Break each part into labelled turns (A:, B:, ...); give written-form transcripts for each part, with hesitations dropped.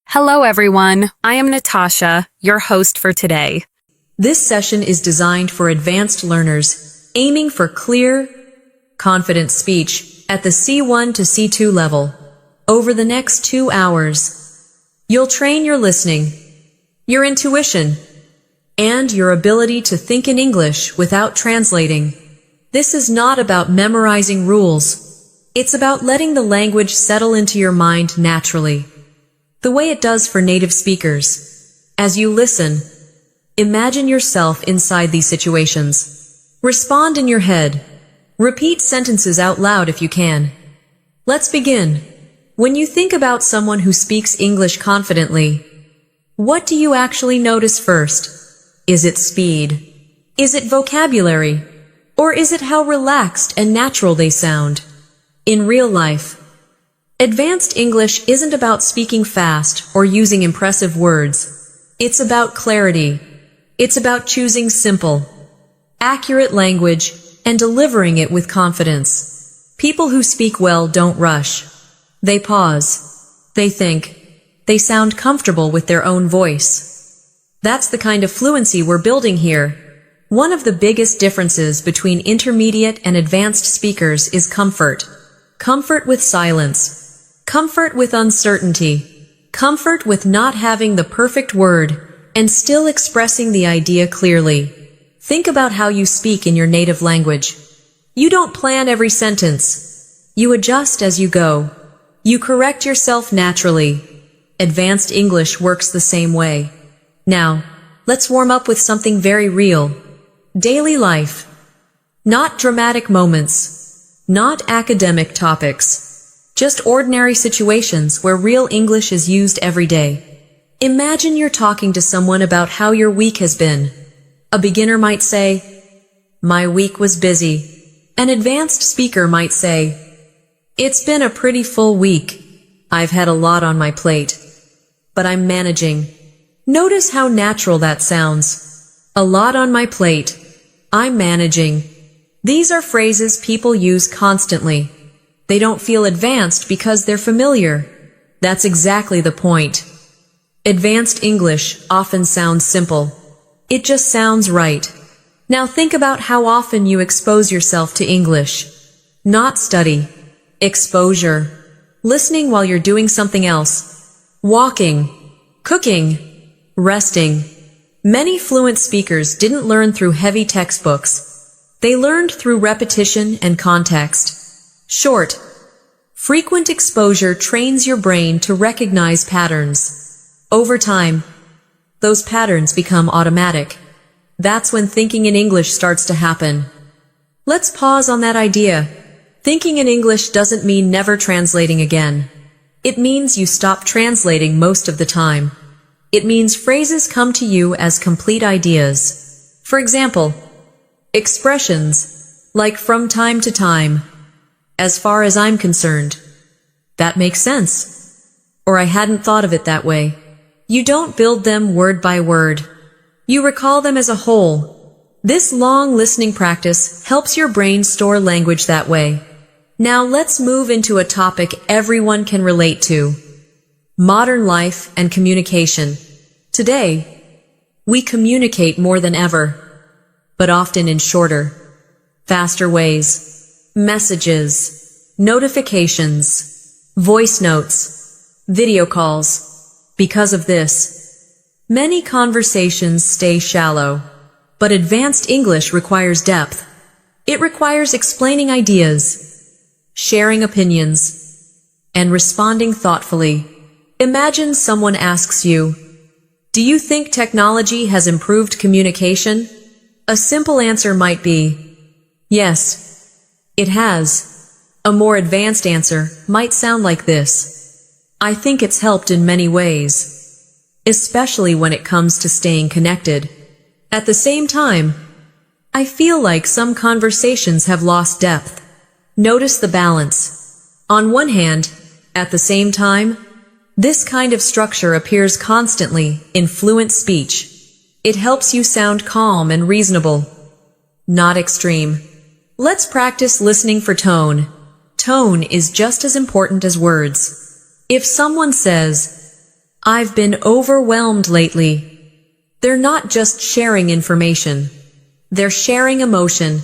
A: Hello everyone, I am Natasha, your host for today.
B: This session is designed for advanced learners, aiming for clear, confident speech at the C1 to C2 level. Over the next 2 hours, you'll train your listening, your intuition, and your ability to think in English without translating. This is not about memorizing rules. It's about letting the language settle into your mind naturally, the way it does for native speakers. As you listen, imagine yourself inside these situations. Respond in your head. Repeat sentences out loud if you can. Let's begin. When you think about someone who speaks English confidently, what do you actually notice first? Is it speed? Is it vocabulary? Or is it how relaxed and natural they sound? In real life, advanced English isn't about speaking fast or using impressive words. It's about clarity. It's about choosing simple, accurate language and delivering it with confidence. People who speak well don't rush. They pause. They think. They sound comfortable with their own voice. That's the kind of fluency we're building here. One of the biggest differences between intermediate and advanced speakers is comfort. Comfort with silence. Comfort with uncertainty. Comfort with not having the perfect word and still expressing the idea clearly. Think about how you speak in your native language. You don't plan every sentence. You adjust as you go. You correct yourself naturally. Advanced English works the same way. Now, let's warm up with something very real. Daily life. Not dramatic moments. Not academic topics. Just ordinary situations where real English is used every day. Imagine you're talking to someone about how your week has been. A beginner might say, "My week was busy." An advanced speaker might say, "It's been a pretty full week. I've had a lot on my plate, but I'm managing." Notice how natural that sounds. A lot on my plate. I'm managing. These are phrases people use constantly. They don't feel advanced because they're familiar. That's exactly the point. Advanced English often sounds simple. It just sounds right. Now think about how often you expose yourself to English. Not study. Exposure. Listening while you're doing something else. Walking. Cooking. Resting. Many fluent speakers didn't learn through heavy textbooks. They learned through repetition and context. Short, frequent exposure trains your brain to recognize patterns. Over time, those patterns become automatic. That's when thinking in English starts to happen. Let's pause on that idea. Thinking in English doesn't mean never translating again. It means you stop translating most of the time. It means phrases come to you as complete ideas. For example, expressions like "from time to time," "as far as I'm concerned," "that makes sense," or "I hadn't thought of it that way." You don't build them word by word. You recall them as a whole. This long listening practice helps your brain store language that way. Now let's move into a topic everyone can relate to. Modern life and communication. Today, we communicate more than ever, but often in shorter, faster ways. Messages, notifications, voice notes, video calls. Because of this, many conversations stay shallow, but advanced English requires depth. It requires explaining ideas, sharing opinions, and responding thoughtfully. Imagine someone asks you, "Do you think technology has improved communication?" A simple answer might be, "Yes, it has." A more advanced answer might sound like this: "I think it's helped in many ways, especially when it comes to staying connected. At the same time, I feel like some conversations have lost depth." Notice the balance. On one hand, at the same time, this kind of structure appears constantly in fluent speech. It helps you sound calm and reasonable, not extreme. Let's practice listening for tone. Tone is just as important as words. If someone says, "I've been overwhelmed lately," they're not just sharing information. They're sharing emotion.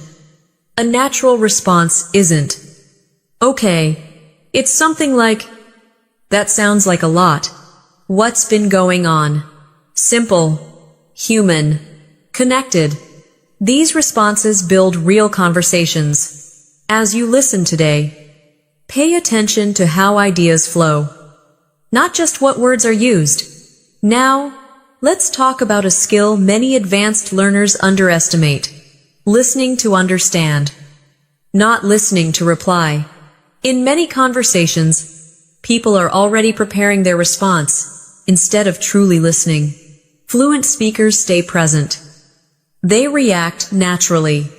B: A natural response isn't, "Okay." It's something like, "That sounds like a lot. What's been going on?" Simple, human, connected. These responses build real conversations. As you listen today, pay attention to how ideas flow, not just what words are used. Now, let's talk about a skill many advanced learners underestimate: listening to understand, not listening to reply. In many conversations, people are already preparing their response instead of truly listening. Fluent speakers stay present. They react naturally.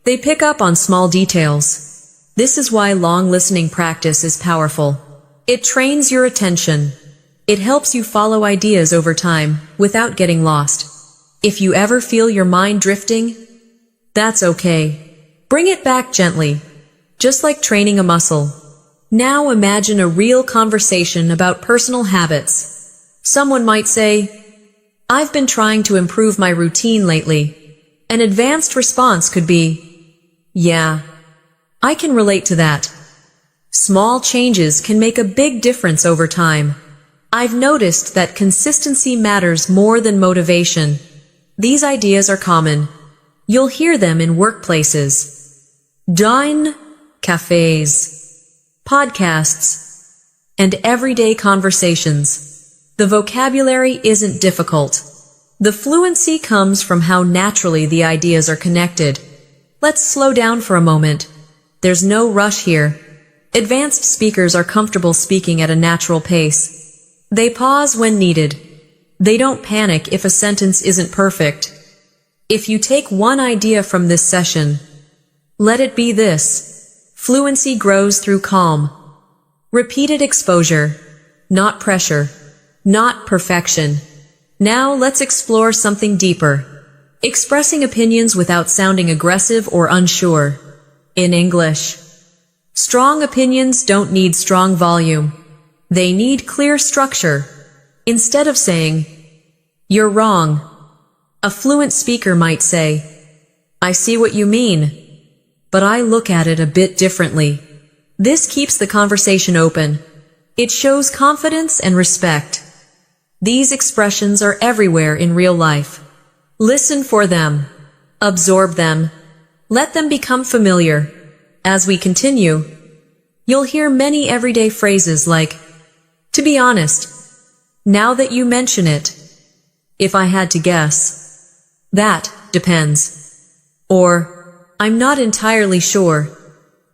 B: They pick up on small details. This is why long listening practice is powerful. It trains your attention. It helps you follow ideas over time without getting lost. If you ever feel your mind drifting, that's okay. Bring it back gently, just like training a muscle. Now imagine a real conversation about personal habits. Someone might say, "I've been trying to improve my routine lately." An advanced response could be, "Yeah, I can relate to that." Small changes can make a big difference over time. I've noticed that consistency matters more than motivation. These ideas are common. You'll hear them in workplaces, dine, cafes, podcasts, and everyday conversations. The vocabulary isn't difficult. The fluency comes from how naturally the ideas are connected. Let's slow down for a moment. There's no rush here. Advanced speakers are comfortable speaking at a natural pace. They pause when needed. They don't panic if a sentence isn't perfect. If you take one idea from this session, let it be this: fluency grows through calm. Repeated exposure, not pressure, not perfection. Now let's explore something deeper. Expressing opinions without sounding aggressive or unsure. In English, strong opinions don't need strong volume. They need clear structure. Instead of saying, "You're wrong," a fluent speaker might say, "I see what you mean, but I look at it a bit differently." This keeps the conversation open. It shows confidence and respect. These expressions are everywhere in real life. Listen for them. Absorb them. Let them become familiar. As we continue, you'll hear many everyday phrases like, "To be honest, now that you mention it, if I had to guess, that depends," or "I'm not entirely sure."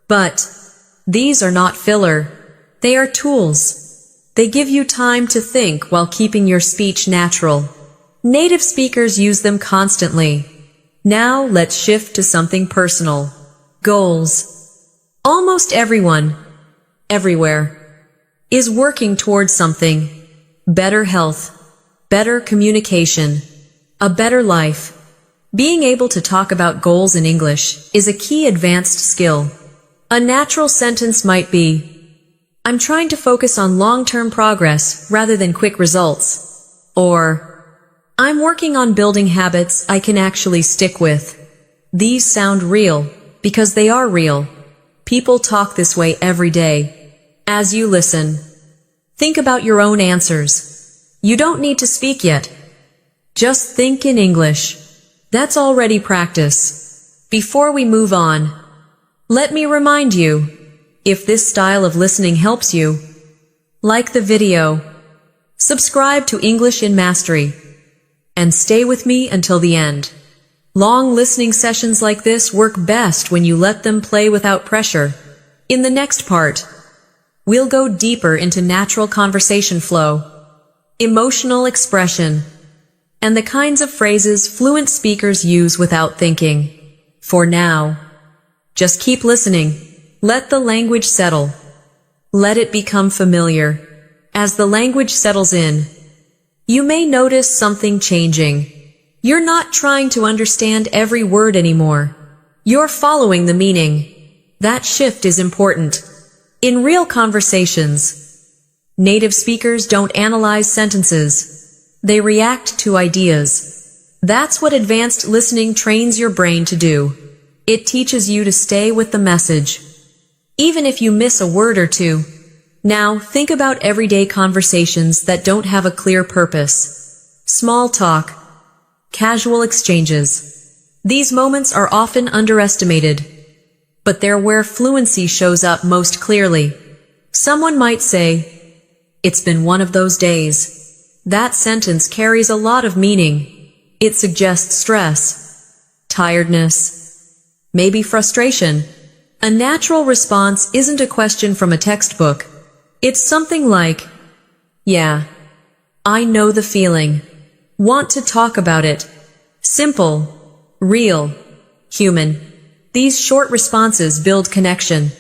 B: But these are not filler. They are tools. They give you time to think while keeping your speech natural. Native speakers use them constantly. Now let's shift to something personal. Goals. Almost everyone, everywhere, is working towards something. Better health, better communication, a better life. Being able to talk about goals in English is a key advanced skill. A natural sentence might be, "I'm trying to focus on long-term progress rather than quick results." Or, "I'm working on building habits I can actually stick with." These sound real because they are real. People talk this way every day. As you listen, think about your own answers. You don't need to speak yet. Just think in English. That's already practice. Before we move on, let me remind you, if this style of listening helps you, like the video, subscribe to English in Mastery, and stay with me until the end. Long listening sessions like this work best when you let them play without pressure. In the next part, we'll go deeper into natural conversation flow, emotional expression, and the kinds of phrases fluent speakers use without thinking. For now, just keep listening. Let the language settle. Let it become familiar. As the language settles in, you may notice something changing. You're not trying to understand every word anymore. You're following the meaning. That shift is important. In real conversations, native speakers don't analyze sentences. They react to ideas. That's what advanced listening trains your brain to do. It teaches you to stay with the message, even if you miss a word or two. Now, think about everyday conversations that don't have a clear purpose. Small talk, casual exchanges. These moments are often underestimated, but they're where fluency shows up most clearly. Someone might say, "It's been one of those days." That sentence carries a lot of meaning. It suggests stress, tiredness, maybe frustration. A natural response isn't a question from a textbook. It's something like, "Yeah, I know the feeling. Want to talk about it." Simple, real, human. These short responses build connection.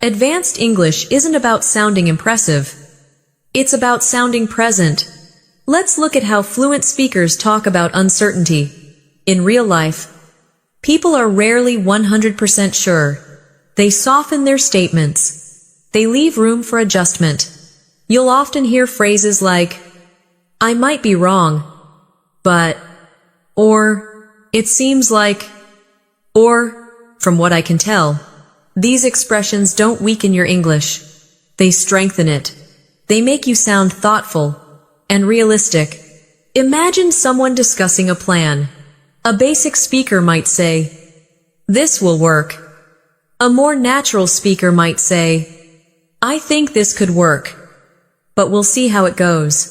B: Advanced English isn't about sounding impressive. It's about sounding present. Let's look at how fluent speakers talk about uncertainty. In real life, people are rarely 100% sure. They soften their statements. They leave room for adjustment. You'll often hear phrases like, "I might be wrong, but," or "it seems like," or "from what I can tell." These expressions don't weaken your English. They strengthen it. They make you sound thoughtful and realistic. Imagine someone discussing a plan. A basic speaker might say, "This will work." A more natural speaker might say, "I think this could work, but we'll see how it goes."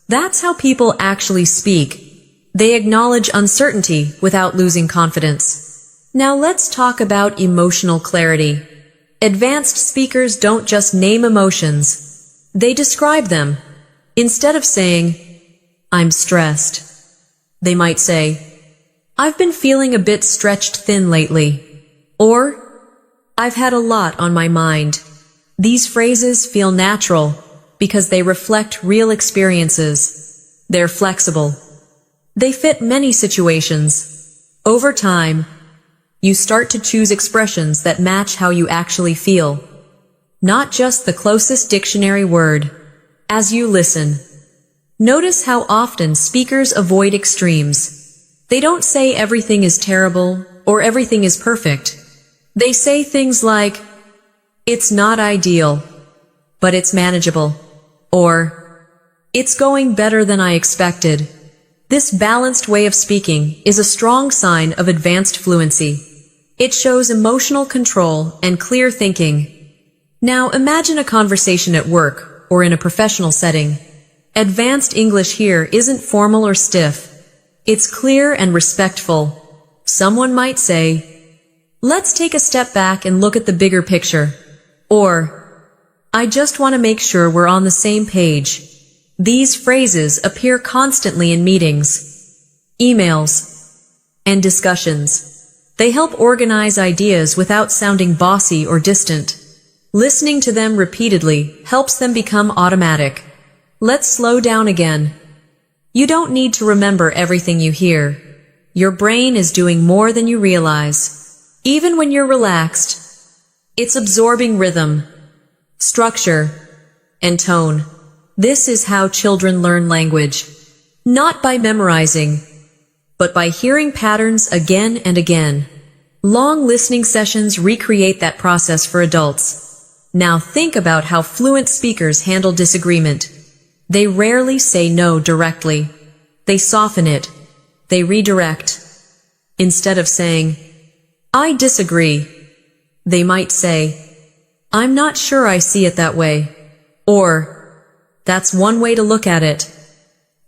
B: That's how people actually speak. They acknowledge uncertainty without losing confidence. Now let's talk about emotional clarity. Advanced speakers don't just name emotions. They describe them. Instead of saying, "I'm stressed," they might say, "I've been feeling a bit stretched thin lately," or "I've had a lot on my mind." These phrases feel natural because they reflect real experiences. They're flexible. They fit many situations. Over time, you start to choose expressions that match how you actually feel, not just the closest dictionary word. As you listen, notice how often speakers avoid extremes. They don't say everything is terrible or everything is perfect. They say things like, "It's not ideal, but it's manageable," or "It's going better than I expected." This balanced way of speaking is a strong sign of advanced fluency. It shows emotional control and clear thinking. Now imagine a conversation at work or in a professional setting. Advanced English here isn't formal or stiff. It's clear and respectful. Someone might say, "Let's take a step back and look at the bigger picture." Or, "I just want to make sure we're on the same page." These phrases appear constantly in meetings, emails, and discussions. They help organize ideas without sounding bossy or distant. Listening to them repeatedly helps them become automatic. Let's slow down again. You don't need to remember everything you hear. Your brain is doing more than you realize. Even when you're relaxed, it's absorbing rhythm, structure, and tone. This is how children learn language. Not by memorizing, but by hearing patterns again and again. Long listening sessions recreate that process for adults. Now think about how fluent speakers handle disagreement. They rarely say no directly. They soften it. They redirect. Instead of saying, "I disagree," they might say, "I'm not sure I see it that way," or "That's one way to look at it,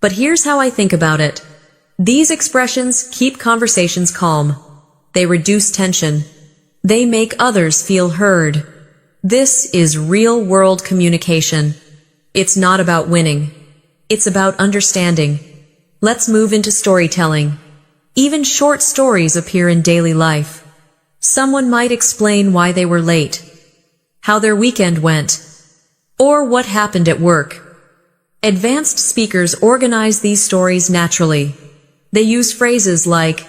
B: but here's how I think about it." These expressions keep conversations calm. They reduce tension. They make others feel heard. This is real-world communication. It's not about winning. It's about understanding. Let's move into storytelling. Even short stories appear in daily life. Someone might explain why they were late, how their weekend went, or what happened at work. Advanced speakers organize these stories naturally. They use phrases like,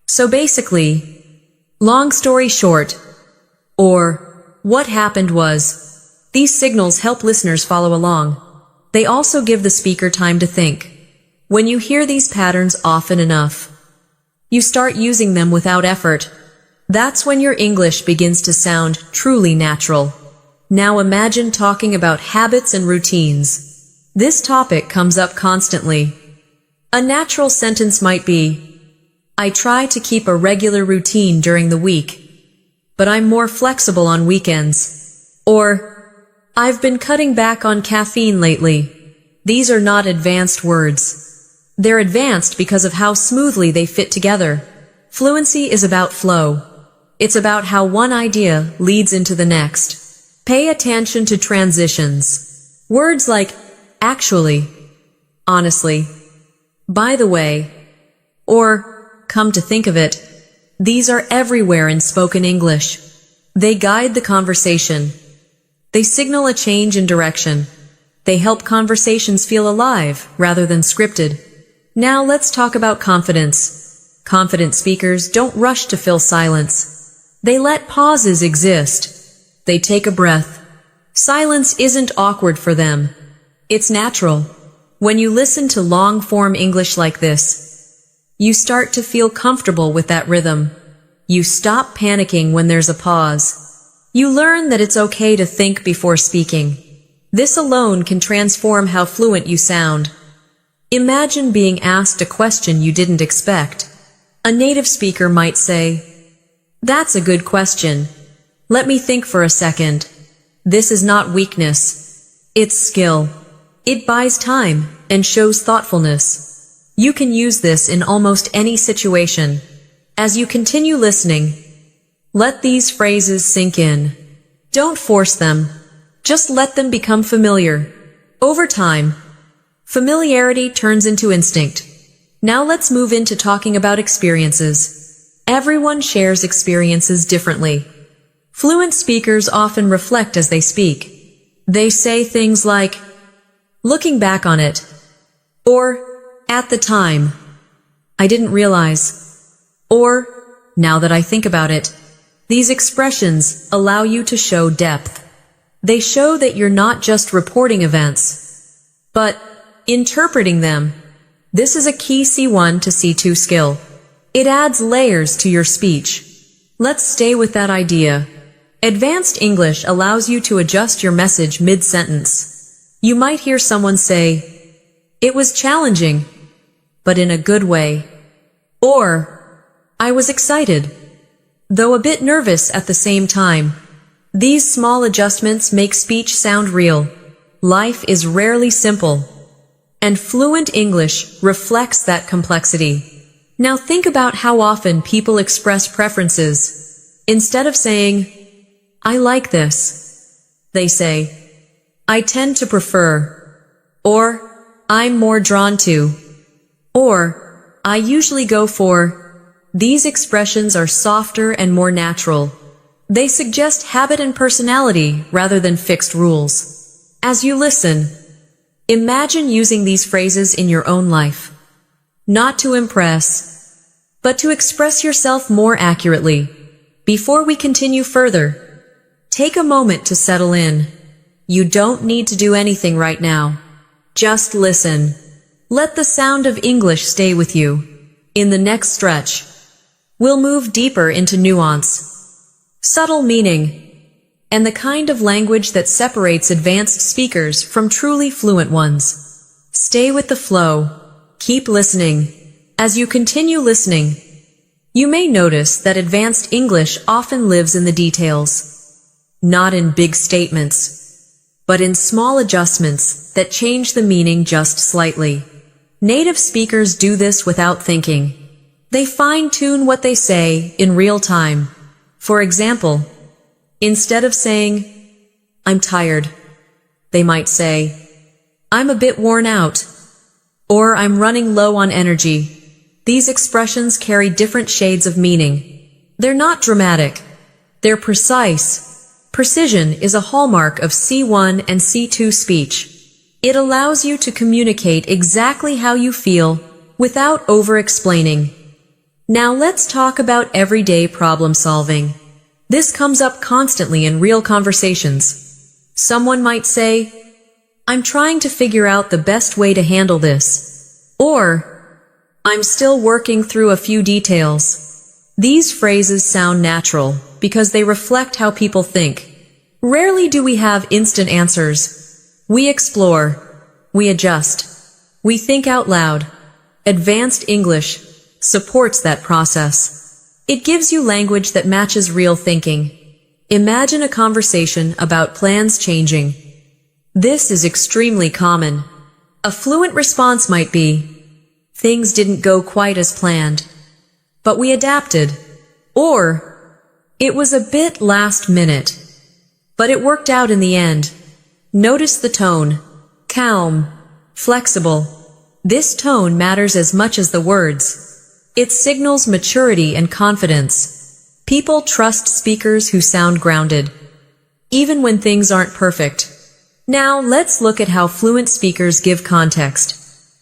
B: "So basically," "long story short," or "what happened was." These signals help listeners follow along. They also give the speaker time to think. When you hear these patterns often enough, you start using them without effort. That's when your English begins to sound truly natural. Now imagine talking about habits and routines. This topic comes up constantly. A natural sentence might be, I try to keep a regular routine during the week, but I'm more flexible on weekends. Or, I've been cutting back on caffeine lately. These are not advanced words. They're advanced because of how smoothly they fit together. Fluency is about flow. It's about how one idea leads into the next. Pay attention to transitions. Words like actually, honestly, by the way, or come to think of it. These are everywhere in spoken English. They guide the conversation. They signal a change in direction. They help conversations feel alive rather than scripted. Now let's talk about confidence. Confident speakers don't rush to fill silence. They let pauses exist. They take a breath. Silence isn't awkward for them. It's natural. When you listen to long-form English like this, you start to feel comfortable with that rhythm. You stop panicking when there's a pause. You learn that it's okay to think before speaking. This alone can transform how fluent you sound. Imagine being asked a question you didn't expect. A native speaker might say, "That's a good question. Let me think for a second." This is not weakness. It's skill. It buys time and shows thoughtfulness. You can use this in almost any situation. As you continue listening, let these phrases sink in. Don't force them. Just let them become familiar. Over time, familiarity turns into instinct. Now let's move into talking about experiences. Everyone shares experiences differently. Fluent speakers often reflect as they speak. They say things like, looking back on it, or at the time, I didn't realize, or now that I think about it. These expressions allow you to show depth. They show that you're not just reporting events, but interpreting them. This is a key C1 to C2 skill. It adds layers to your speech. Let's stay with that idea. Advanced English allows you to adjust your message mid-sentence. You might hear someone say, "It was challenging, but in a good way." Or, "I was excited, though a bit nervous at the same time." These small adjustments make speech sound real. Life is rarely simple, and fluent English reflects that complexity. Now think about how often people express preferences. Instead of saying, "I like this," they say, "I tend to prefer," or "I'm more drawn to," or "I usually go for." These expressions are softer and more natural. They suggest habit and personality rather than fixed rules. As you listen, imagine using these phrases in your own life. Not to impress, but to express yourself more accurately. Before we continue further, take a moment to settle in. You don't need to do anything right now. Just listen. Let the sound of English stay with you. In the next stretch, we'll move deeper into nuance, subtle meaning, and the kind of language that separates advanced speakers from truly fluent ones. Stay with the flow. Keep listening. As you continue listening, you may notice that advanced English often lives in the details. Not in big statements, but in small adjustments that change the meaning just slightly. Native speakers do this without thinking. They fine-tune what they say in real time. For example, instead of saying, "I'm tired," they might say, "I'm a bit worn out," or "I'm running low on energy." These expressions carry different shades of meaning. They're not dramatic. They're precise. Precision is a hallmark of C1 and C2 speech. It allows you to communicate exactly how you feel without over-explaining. Now let's talk about everyday problem solving. This comes up constantly in real conversations. Someone might say, "I'm trying to figure out the best way to handle this," or "I'm still working through a few details." These phrases sound natural because they reflect how people think. Rarely do we have instant answers. We explore, we adjust, we think out loud. Advanced English supports that process. It gives you language that matches real thinking. Imagine a conversation about plans changing. This is extremely common. A fluent response might be, "Things didn't go quite as planned, but we adapted," or "It was a bit last minute, but it worked out in the end." Notice the tone. Calm, flexible. This tone matters as much as the words. It signals maturity and confidence. People trust speakers who sound grounded, even when things aren't perfect. Now, let's look at how fluent speakers give context.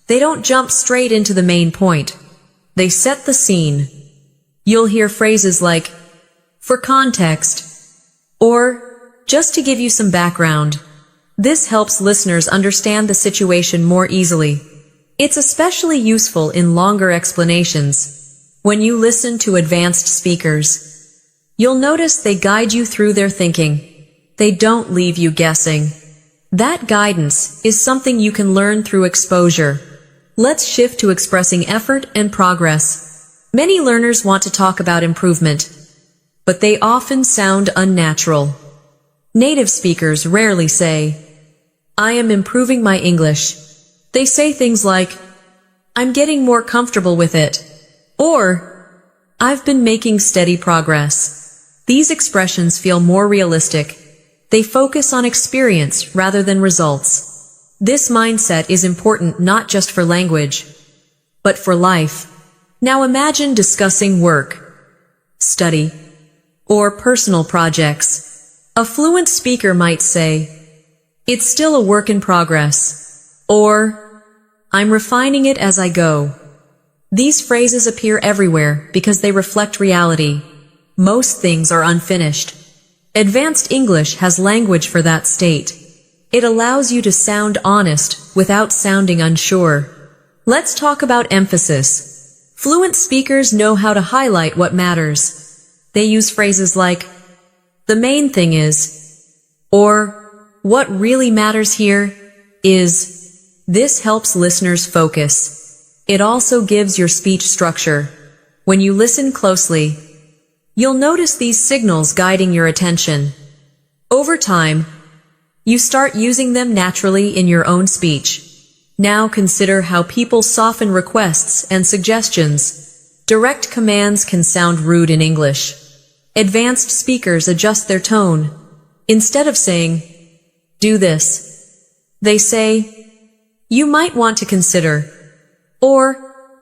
B: They don't jump straight into the main point. They set the scene. You'll hear phrases like, "For context," or "Just to give you some background." This helps listeners understand the situation more easily. It's especially useful in longer explanations. When you listen to advanced speakers, you'll notice they guide you through their thinking. They don't leave you guessing. That guidance is something you can learn through exposure. Let's shift to expressing effort and progress. Many learners want to talk about improvement, but they often sound unnatural. Native speakers rarely say, "I am improving my English." They say things like, "I'm getting more comfortable with it," or "I've been making steady progress." These expressions feel more realistic. They focus on experience rather than results. This mindset is important not just for language, but for life. Now imagine discussing work, study, or personal projects. A fluent speaker might say, "It's still a work in progress," or "I'm refining it as I go." These phrases appear everywhere because they reflect reality. Most things are unfinished. Advanced English has language for that state. It allows you to sound honest without sounding unsure. Let's talk about emphasis. Fluent speakers know how to highlight what matters. They use phrases like, "The main thing is," or "What really matters here is." This helps listeners focus. It also gives your speech structure. When you listen closely, you'll notice these signals guiding your attention. Over time, you start using them naturally in your own speech. Now consider how people soften requests and suggestions. Direct commands can sound rude in English. Advanced speakers adjust their tone. Instead of saying, "Do this," they say, "You might want to consider," or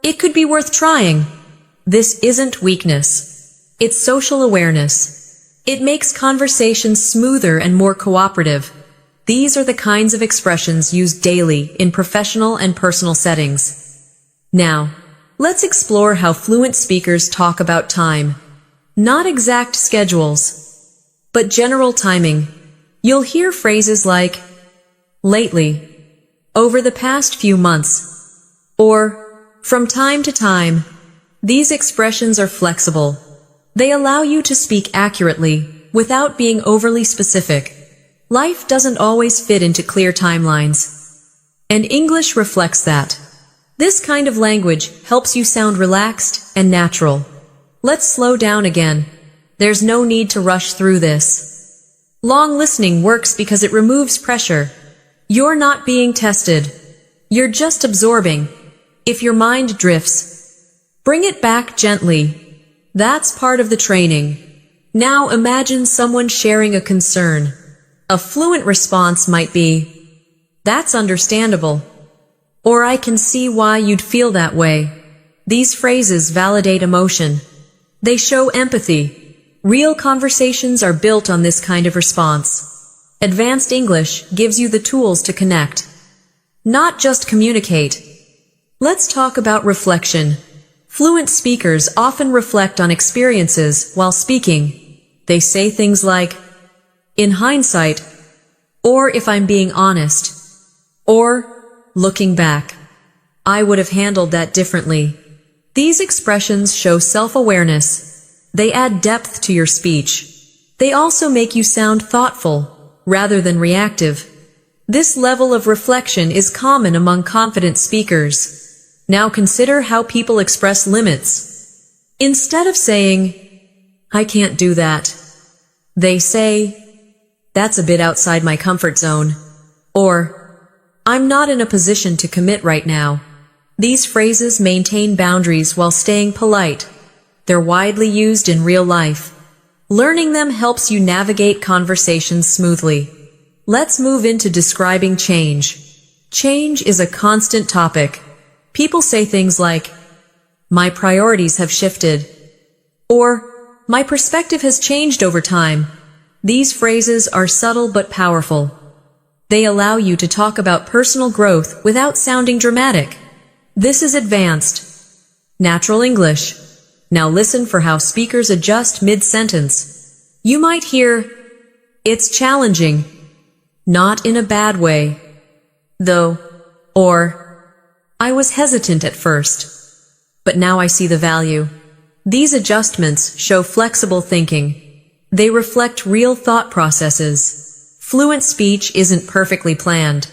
B: "It could be worth trying." This isn't weakness. It's social awareness. It makes conversations smoother and more cooperative. These are the kinds of expressions used daily in professional and personal settings. Now, let's explore how fluent speakers talk about time. Not exact schedules, but general timing. You'll hear phrases like, "Lately," "Over the past few months," or "From time to time." These expressions are flexible. They allow you to speak accurately without being overly specific. Life doesn't always fit into clear timelines, and English reflects that. This kind of language helps you sound relaxed and natural. Let's slow down again. There's no need to rush through this. Long listening works because it removes pressure. You're not being tested. You're just absorbing. If your mind drifts, bring it back gently. That's part of the training. Now imagine someone sharing a concern. A fluent response might be, "That's understandable," or "I can see why you'd feel that way." These phrases validate emotion. They show empathy. Real conversations are built on this kind of response. Advanced English gives you the tools to connect, not just communicate. Let's talk about reflection. Fluent speakers often reflect on experiences while speaking. They say things like, "In hindsight, or if I'm being honest, or looking back, I would have handled that differently. These expressions show self-awareness. They add depth to your speech. They also make you sound thoughtful, rather than reactive. This level of reflection is common among confident speakers. Now consider how people express limits. Instead of saying, "I can't do that," they say, "That's a bit outside my comfort zone," or "I'm not in a position to commit right now." These phrases maintain boundaries while staying polite. They're widely used in real life. Learning them helps you navigate conversations smoothly. Let's move into describing change. Change is a constant topic. People say things like, "My priorities have shifted," or "My perspective has changed over time." These phrases are subtle but powerful. They allow you to talk about personal growth without sounding dramatic. This is advanced, natural English. Now listen for how speakers adjust mid-sentence. You might hear, "It's challenging," not in a bad way, though, or "I was hesitant at first, but now I see the value." These adjustments show flexible thinking. They reflect real thought processes. Fluent speech isn't perfectly planned.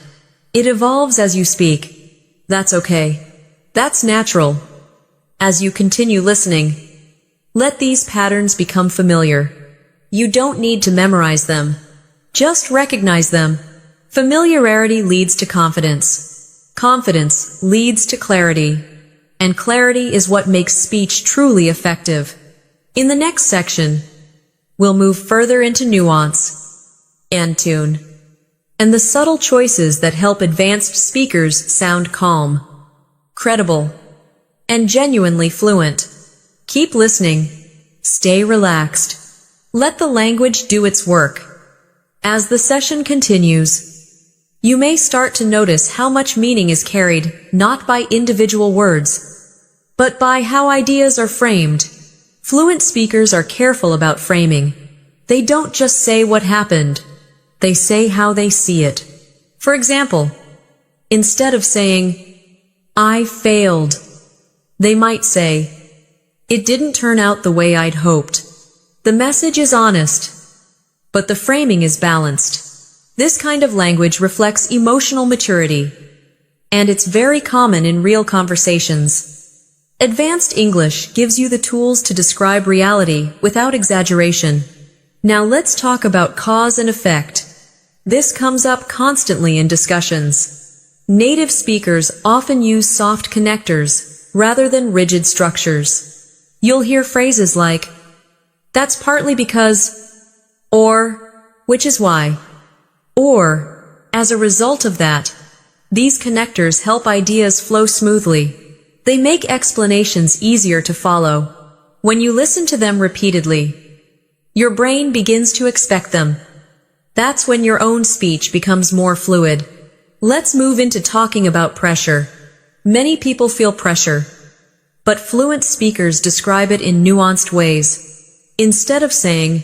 B: It evolves as you speak. That's okay. That's natural. As you continue listening, let these patterns become familiar. You don't need to memorize them. Just recognize them. Familiarity leads to confidence. Confidence leads to clarity. And clarity is what makes speech truly effective. In the next section, we'll move further into nuance and tune, and the subtle choices that help advanced speakers sound calm, credible, and genuinely fluent. Keep listening. Stay relaxed. Let the language do its work. As the session continues, you may start to notice how much meaning is carried not by individual words, but by how ideas are framed. Fluent speakers are careful about framing. They don't just say what happened. They say how they see it. For example, instead of saying, "I failed," they might say, "It didn't turn out the way I'd hoped." The message is honest, but the framing is balanced. This kind of language reflects emotional maturity, and it's very common in real conversations. Advanced English gives you the tools to describe reality without exaggeration. Now let's talk about cause and effect. This comes up constantly in discussions. Native speakers often use soft connectors rather than rigid structures. You'll hear phrases like, "That's partly because," or "which is why," or "as a result of that." These connectors help ideas flow smoothly. They make explanations easier to follow. When you listen to them repeatedly, your brain begins to expect them. That's when your own speech becomes more fluid. Let's move into talking about pressure. Many people feel pressure, but fluent speakers describe it in nuanced ways. Instead of saying,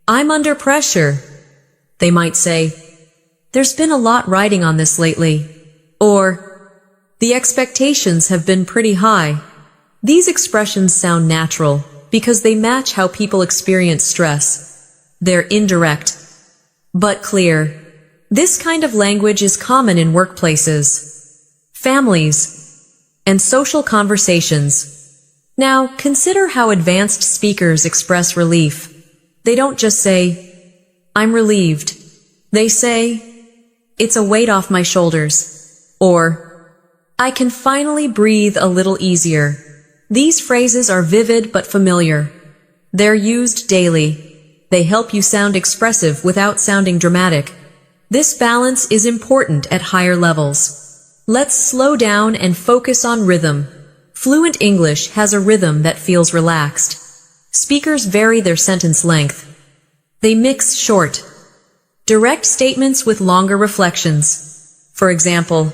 B: "I'm under pressure," they might say, "There's been a lot riding on this lately," or "The expectations have been pretty high." These expressions sound natural because they match how people experience stress. They're indirect, but clear. This kind of language is common in workplaces, families, and social conversations. Now, consider how advanced speakers express relief. They don't just say, "I'm relieved." They say, "It's a weight off my shoulders," or "I can finally breathe a little easier." These phrases are vivid but familiar. They're used daily. They help you sound expressive without sounding dramatic. This balance is important at higher levels. Let's slow down and focus on rhythm. Fluent English has a rhythm that feels relaxed. Speakers vary their sentence length. They mix short, direct statements with longer reflections. For example,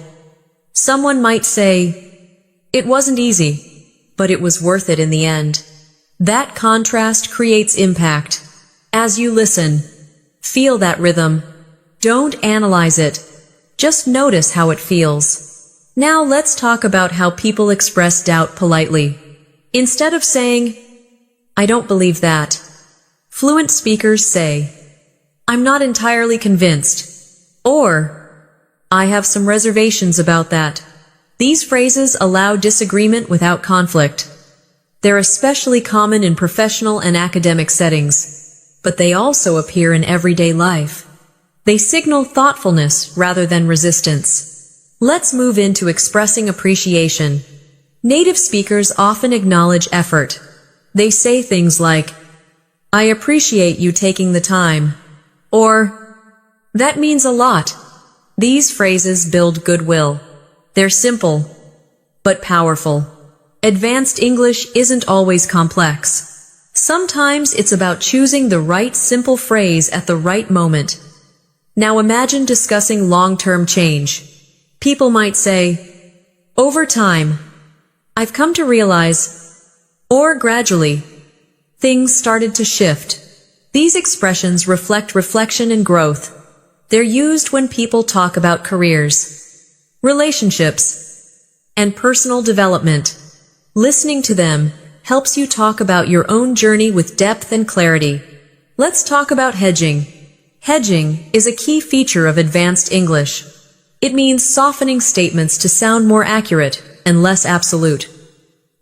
B: someone might say, "It wasn't easy, but it was worth it in the end." That contrast creates impact. As you listen, feel that rhythm. Don't analyze it. Just notice how it feels. Now let's talk about how people express doubt politely. Instead of saying, "I don't believe that," fluent speakers say, "I'm not entirely convinced," or "I have some reservations about that." These phrases allow disagreement without conflict. They're especially common in professional and academic settings, but they also appear in everyday life. They signal thoughtfulness rather than resistance. Let's move into expressing appreciation. Native speakers often acknowledge effort. They say things like, "I appreciate you taking the time," or "That means a lot." These phrases build goodwill. They're simple, but powerful. Advanced English isn't always complex. Sometimes it's about choosing the right simple phrase at the right moment. Now imagine discussing long-term change. People might say, "Over time, I've come to realize," or "gradually, things started to shift." These expressions reflect reflection and growth. They're used when people talk about careers, relationships, and personal development. Listening to them helps you talk about your own journey with depth and clarity. Let's talk about hedging. Hedging is a key feature of advanced English. It means softening statements to sound more accurate and less absolute.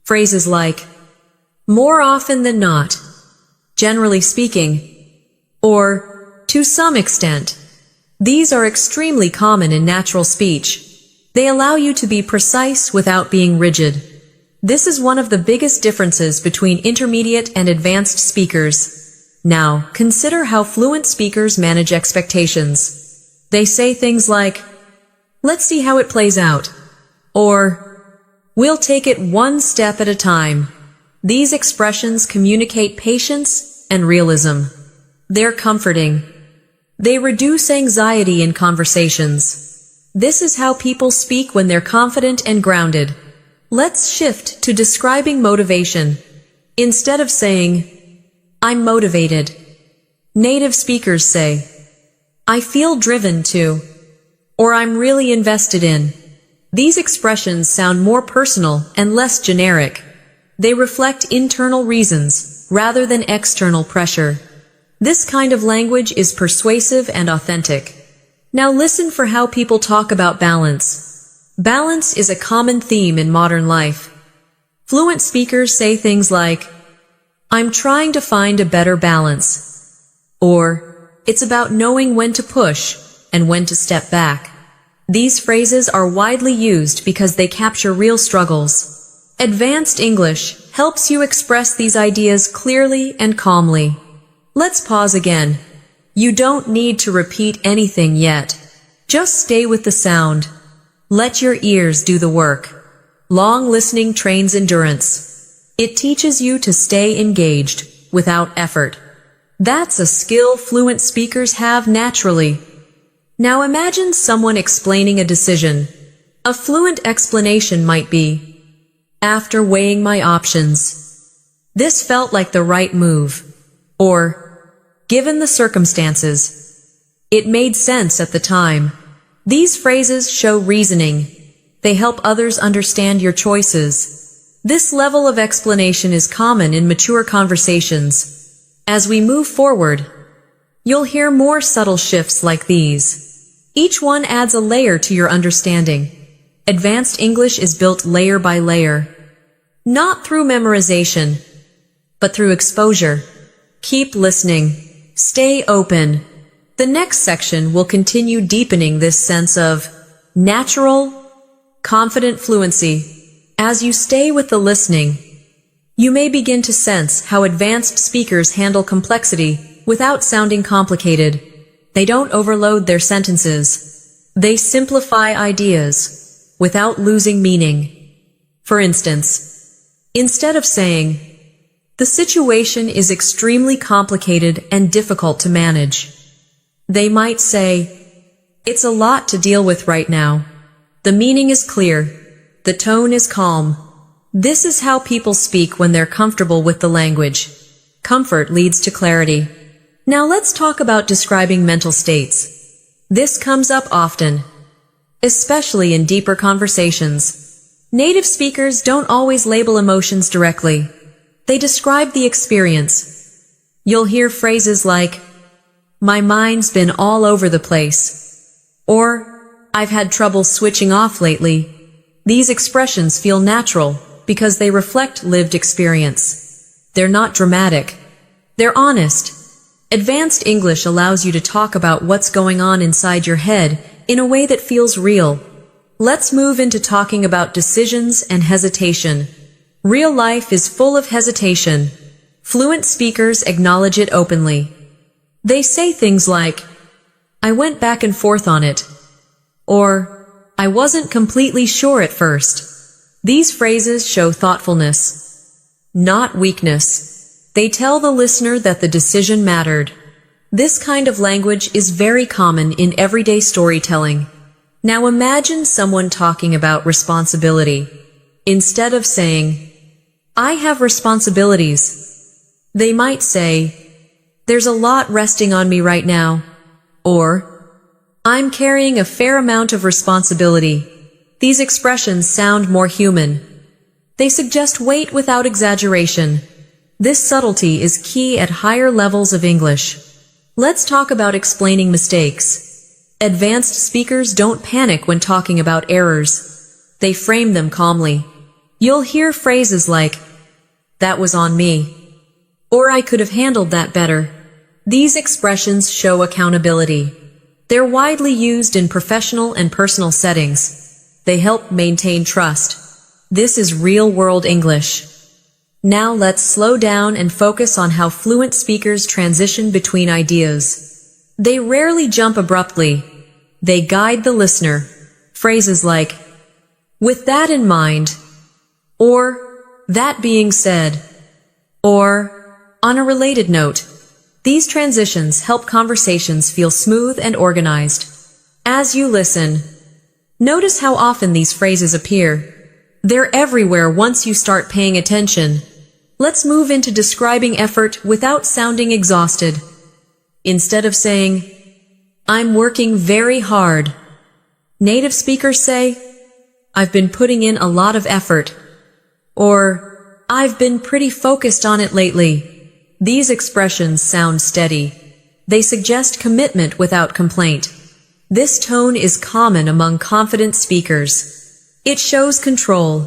B: Phrases like, "more often than not," "generally speaking," or "to some extent." These are extremely common in natural speech. They allow you to be precise without being rigid. This is one of the biggest differences between intermediate and advanced speakers. Now, consider how fluent speakers manage expectations. They say things like, "Let's see how it plays out," or "We'll take it one step at a time." These expressions communicate patience and realism. They're comforting. They reduce anxiety in conversations. This is how people speak when they're confident and grounded. Let's shift to describing motivation. Instead of saying, "I'm motivated," native speakers say, "I feel driven to," or "I'm really invested in." These expressions sound more personal and less generic. They reflect internal reasons rather than external pressure. This kind of language is persuasive and authentic. Now listen for how people talk about balance. Balance is a common theme in modern life. Fluent speakers say things like, "I'm trying to find a better balance," or "It's about knowing when to push and when to step back." These phrases are widely used because they capture real struggles. Advanced English helps you express these ideas clearly and calmly. Let's pause again. You don't need to repeat anything yet. Just stay with the sound. Let your ears do the work. Long listening trains endurance. It teaches you to stay engaged without effort. That's a skill fluent speakers have naturally. Now imagine someone explaining a decision. A fluent explanation might be, "After weighing my options, this felt like the right move," or "Given the circumstances, it made sense at the time." These phrases show reasoning. They help others understand your choices. This level of explanation is common in mature conversations. As we move forward, you'll hear more subtle shifts like these. Each one adds a layer to your understanding. Advanced English is built layer by layer, not through memorization, but through exposure. Keep listening. Stay open. The next section will continue deepening this sense of natural, confident fluency. As you stay with the listening, you may begin to sense how advanced speakers handle complexity without sounding complicated. They don't overload their sentences. They simplify ideas without losing meaning. For instance, instead of saying, "The situation is extremely complicated and difficult to manage," they might say, "It's a lot to deal with right now. The meaning is clear. The tone is calm." This is how people speak when they're comfortable with the language. Comfort leads to clarity. Now let's talk about describing mental states. This comes up often, especially in deeper conversations. Native speakers don't always label emotions directly. They describe the experience. You'll hear phrases like, "My mind's been all over the place," or "I've had trouble switching off lately." These expressions feel natural because they reflect lived experience. They're not dramatic. They're honest. Advanced English allows you to talk about what's going on inside your head in a way that feels real. Let's move into talking about decisions and hesitation. Real life is full of hesitation. Fluent speakers acknowledge it openly. They say things like, "I went back and forth on it," or "I wasn't completely sure at first." These phrases show thoughtfulness, not weakness. They tell the listener that the decision mattered. This kind of language is very common in everyday storytelling. Now imagine someone talking about responsibility. Instead of saying, "I have responsibilities," they might say, "There's a lot resting on me right now," or "I'm carrying a fair amount of responsibility." These expressions sound more human. They suggest weight without exaggeration. This subtlety is key at higher levels of English. Let's talk about explaining mistakes. Advanced speakers don't panic when talking about errors. They frame them calmly. You'll hear phrases like, "That was on me," or "I could have handled that better." These expressions show accountability. They're widely used in professional and personal settings. They help maintain trust. This is real-world English. Now let's slow down and focus on how fluent speakers transition between ideas. They rarely jump abruptly. They guide the listener. Phrases like, "With that in mind," or "that being said," or "on a related note." These transitions help conversations feel smooth and organized. As you listen, notice how often these phrases appear. They're everywhere once you start paying attention. Let's move into describing effort without sounding exhausted. Instead of saying, "I'm working very hard," native speakers say, "I've been putting in a lot of effort," or "I've been pretty focused on it lately." These expressions sound steady. They suggest commitment without complaint. This tone is common among confident speakers. It shows control.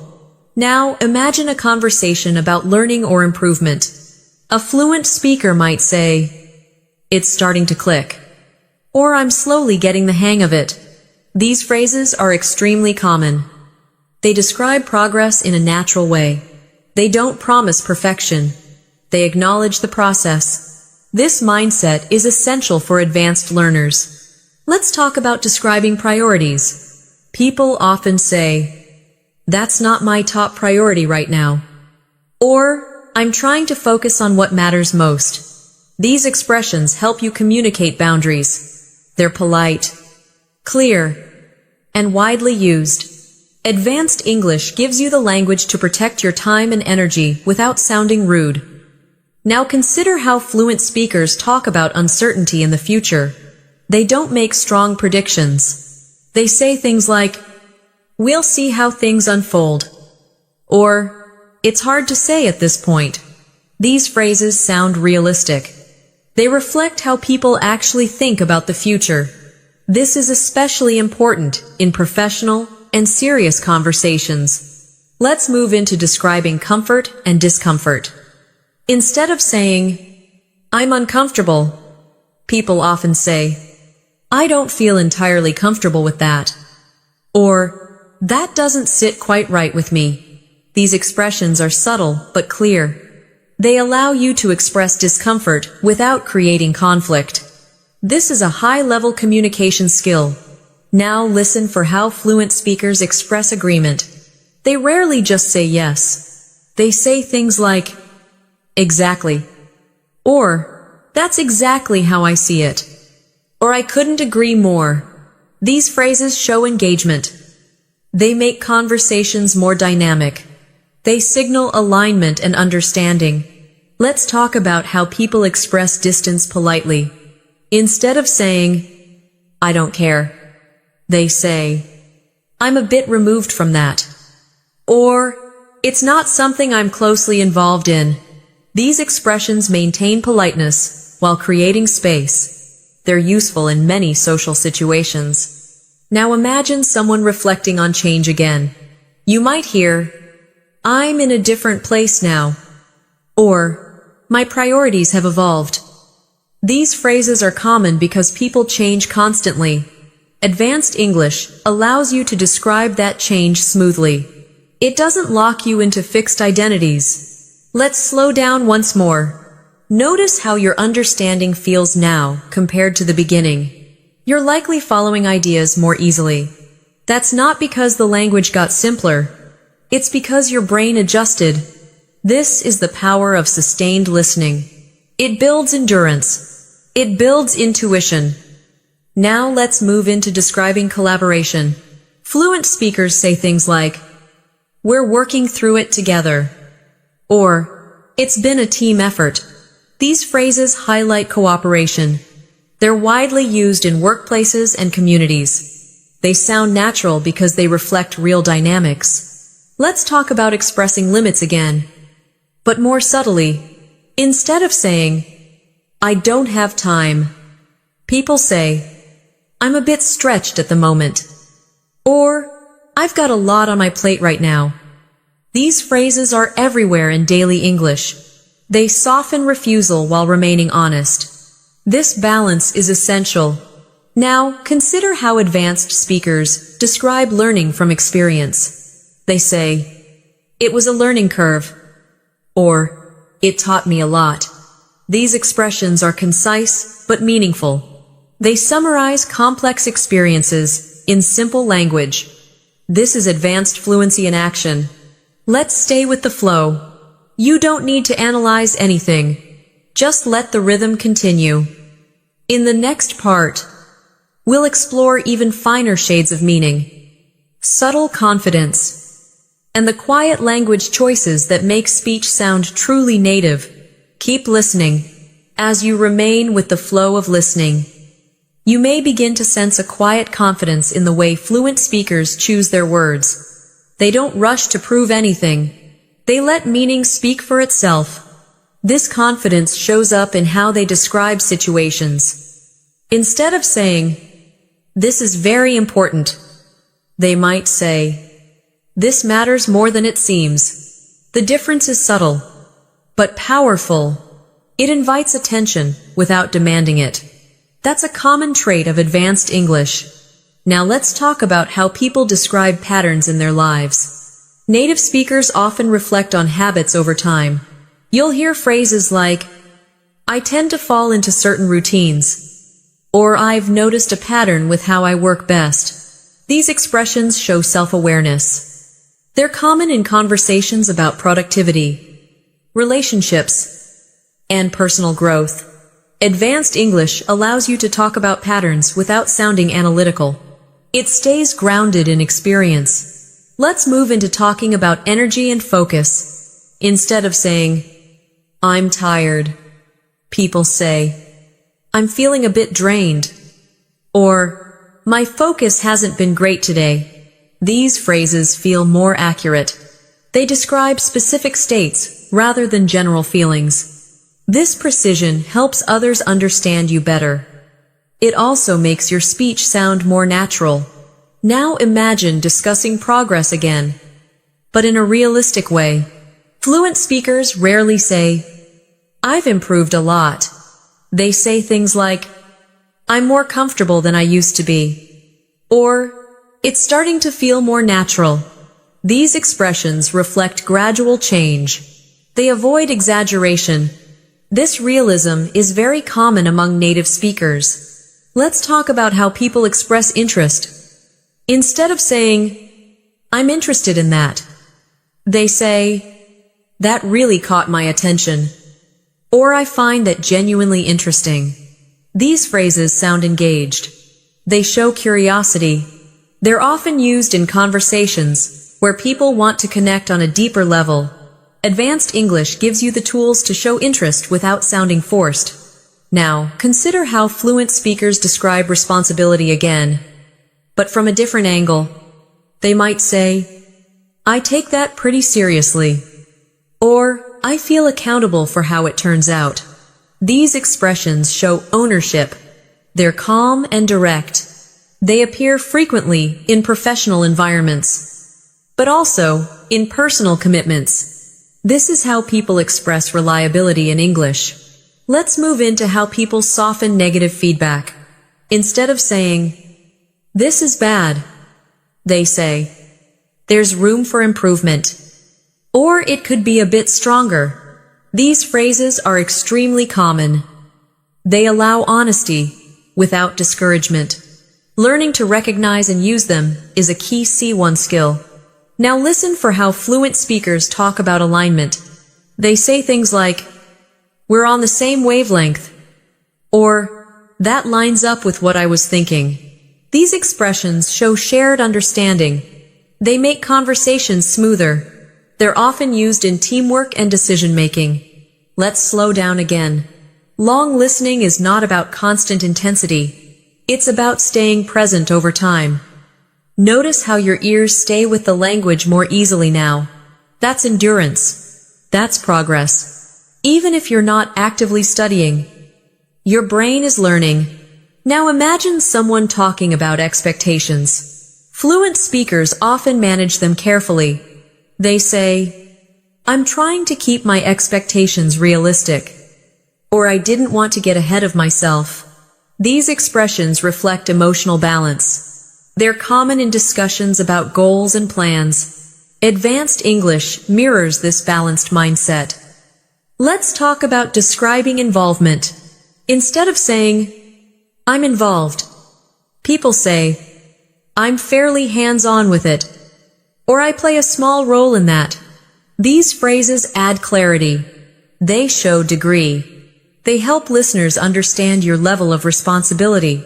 B: Now imagine a conversation about learning or improvement. A fluent speaker might say, "It's starting to click," or "I'm slowly getting the hang of it." These phrases are extremely common. They describe progress in a natural way. They don't promise perfection. They acknowledge the process. This mindset is essential for advanced learners. Let's talk about describing priorities. People often say, "That's not my top priority right now," or "I'm trying to focus on what matters most." These expressions help you communicate boundaries. They're polite, clear, and widely used. Advanced English gives you the language to protect your time and energy without sounding rude. Now consider how fluent speakers talk about uncertainty in the future. They don't make strong predictions. They say things like, "We'll see how things unfold," or "It's hard to say at this point." These phrases sound realistic. They reflect how people actually think about the future. This is especially important in professional and serious conversations. Let's move into describing comfort and discomfort. Instead of saying, "I'm uncomfortable," people often say, "I don't feel entirely comfortable with that," or "That doesn't sit quite right with me." These expressions are subtle but clear. They allow you to express discomfort without creating conflict. This is a high-level communication skill. Now listen for how fluent speakers express agreement. They rarely just say yes. They say things like, "Exactly," or "That's exactly how I see it," or "I couldn't agree more." These phrases show engagement. They make conversations more dynamic. They signal alignment and understanding. Let's talk about how people express distance politely. Instead of saying, I don't care. They say, I'm a bit removed from that. Or, it's not something I'm closely involved in. These expressions maintain politeness while creating space. They're useful in many social situations. Now imagine someone reflecting on change again. You might hear, I'm in a different place now. Or, my priorities have evolved. These phrases are common because people change constantly. Advanced English allows you to describe that change smoothly. It doesn't lock you into fixed identities. Let's slow down once more. Notice how your understanding feels now compared to the beginning. You're likely following ideas more easily. That's not because the language got simpler. It's because your brain adjusted. This is the power of sustained listening. It builds endurance. It builds intuition. Now let's move into describing collaboration. Fluent speakers say things like, we're working through it together. Or, it's been a team effort. These phrases highlight cooperation. They're widely used in workplaces and communities. They sound natural because they reflect real dynamics. Let's talk about expressing limits again. But more subtly, instead of saying, I don't have time, people say, I'm a bit stretched at the moment. Or, I've got a lot on my plate right now. These phrases are everywhere in daily English. They soften refusal while remaining honest. This balance is essential. Now, consider how advanced speakers describe learning from experience. They say, it was a learning curve. Or, it taught me a lot. These expressions are concise but meaningful. They summarize complex experiences in simple language. This is advanced fluency in action. Let's stay with the flow. You don't need to analyze anything. Just let the rhythm continue. In the next part, we'll explore even finer shades of meaning, subtle confidence, and the quiet language choices that make speech sound truly native. Keep listening. As you remain with the flow of listening, you may begin to sense a quiet confidence in the way fluent speakers choose their words. They don't rush to prove anything. They let meaning speak for itself. This confidence shows up in how they describe situations. Instead of saying, this is very important, they might say, this matters more than it seems. The difference is subtle, but powerful. It invites attention without demanding it. That's a common trait of advanced English. Now let's talk about how people describe patterns in their lives. Native speakers often reflect on habits over time. You'll hear phrases like, I tend to fall into certain routines, or I've noticed a pattern with how I work best. These expressions show self-awareness. They're common in conversations about productivity, relationships, and personal growth. Advanced English allows you to talk about patterns without sounding analytical. It stays grounded in experience. Let's move into talking about energy and focus. Instead of saying, I'm tired, people say, I'm feeling a bit drained. Or, my focus hasn't been great today. These phrases feel more accurate. They describe specific states rather than general feelings. This precision helps others understand you better. It also makes your speech sound more natural. Now imagine discussing progress again, but in a realistic way. Fluent speakers rarely say, I've improved a lot. They say things like, I'm more comfortable than I used to be. Or, it's starting to feel more natural. These expressions reflect gradual change. They avoid exaggeration. This realism is very common among native speakers. Let's talk about how people express interest. Instead of saying, I'm interested in that, they say, that really caught my attention. Or I find that genuinely interesting. These phrases sound engaged. They show curiosity. They're often used in conversations where people want to connect on a deeper level. Advanced English gives you the tools to show interest without sounding forced. Now, consider how fluent speakers describe responsibility again, but from a different angle. They might say, "I take that pretty seriously," or "I feel accountable for how it turns out." These expressions show ownership. They're calm and direct. They appear frequently in professional environments, but also in personal commitments. This is how people express reliability in English. Let's move into how people soften negative feedback. Instead of saying, "This is bad," they say, "There's room for improvement." Or it could be a bit stronger. These phrases are extremely common. They allow honesty without discouragement. Learning to recognize and use them is a key C1 skill. Now listen for how fluent speakers talk about alignment. They say things like, "We're on the same wavelength," or "That lines up with what I was thinking." These expressions show shared understanding. They make conversations smoother. They're often used in teamwork and decision-making. Let's slow down again. Long listening is not about constant intensity. It's about staying present over time. Notice how your ears stay with the language more easily now. That's endurance. That's progress. Even if you're not actively studying, your brain is learning. Now imagine someone talking about expectations. Fluent speakers often manage them carefully. They say, "I'm trying to keep my expectations realistic," or "I didn't want to get ahead of myself." These expressions reflect emotional balance. They're common in discussions about goals and plans. Advanced English mirrors this balanced mindset. Let's talk about describing involvement. Instead of saying, "I'm involved," people say, "I'm fairly hands-on with it," or "I play a small role in that." These phrases add clarity. They show degree. They help listeners understand your level of responsibility.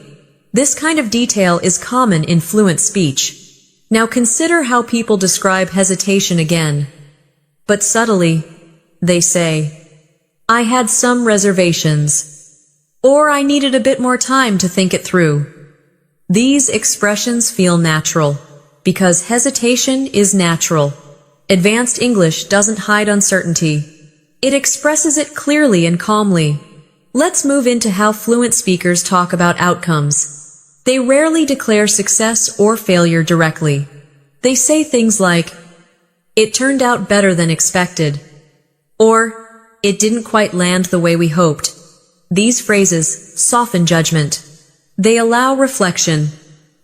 B: This kind of detail is common in fluent speech. Now consider how people describe hesitation again. But subtly, they say, "I had some reservations," or "I needed a bit more time to think it through." These expressions feel natural, because hesitation is natural. Advanced English doesn't hide uncertainty. It expresses it clearly and calmly. Let's move into how fluent speakers talk about outcomes. They rarely declare success or failure directly. They say things like, "It turned out better than expected," or "It didn't quite land the way we hoped." These phrases soften judgment. They allow reflection.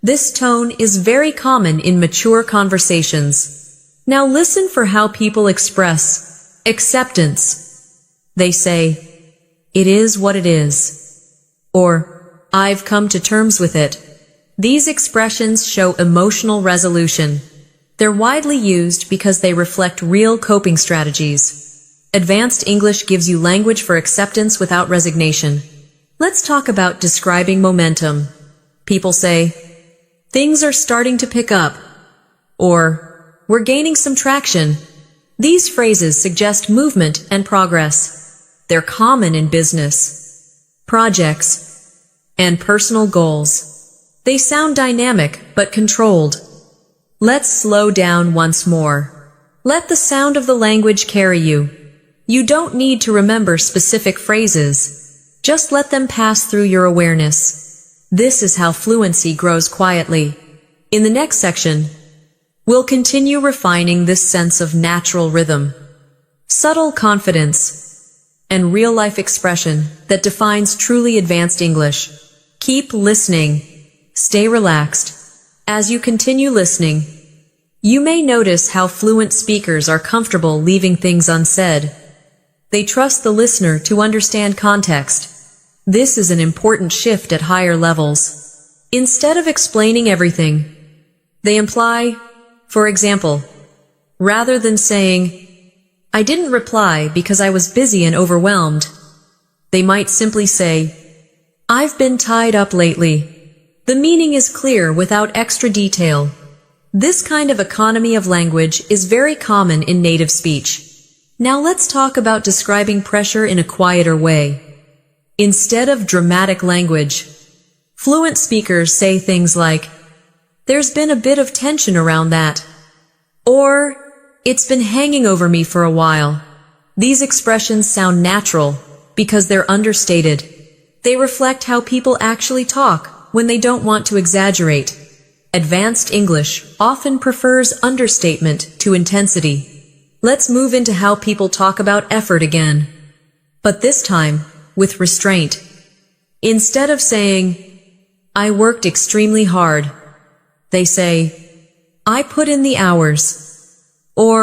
B: This tone is very common in mature conversations. Now listen for how people express acceptance. They say, "It is what it is," or "I've come to terms with it." These expressions show emotional resolution. They're widely used because they reflect real coping strategies. Advanced English gives you language for acceptance without resignation. Let's talk about describing momentum. People say, "Things are starting to pick up," or "We're gaining some traction." These phrases suggest movement and progress. They're common in business, projects, and personal goals. They sound dynamic but controlled. Let's slow down once more. Let the sound of the language carry you. You don't need to remember specific phrases. Just let them pass through your awareness. This is how fluency grows quietly. In the next section, we'll continue refining this sense of natural rhythm, subtle confidence, and real-life expression that defines truly advanced English. Keep listening. Stay relaxed. As you continue listening, you may notice how fluent speakers are comfortable leaving things unsaid. They trust the listener to understand context. This is an important shift at higher levels. Instead of explaining everything, they imply, for example, rather than saying, "I didn't reply because I was busy and overwhelmed," they might simply say, "I've been tied up lately." The meaning is clear without extra detail. This kind of economy of language is very common in native speech. Now let's talk about describing pressure in a quieter way. Instead of dramatic language, fluent speakers say things like, "There's been a bit of tension around that," or "It's been hanging over me for a while." These expressions sound natural because they're understated. They reflect how people actually talk when they don't want to exaggerate. Advanced English often prefers understatement to intensity. Let's move into how people talk about effort again, but this time with restraint. Instead of saying, "I worked extremely hard," they say, "I put in the hours," or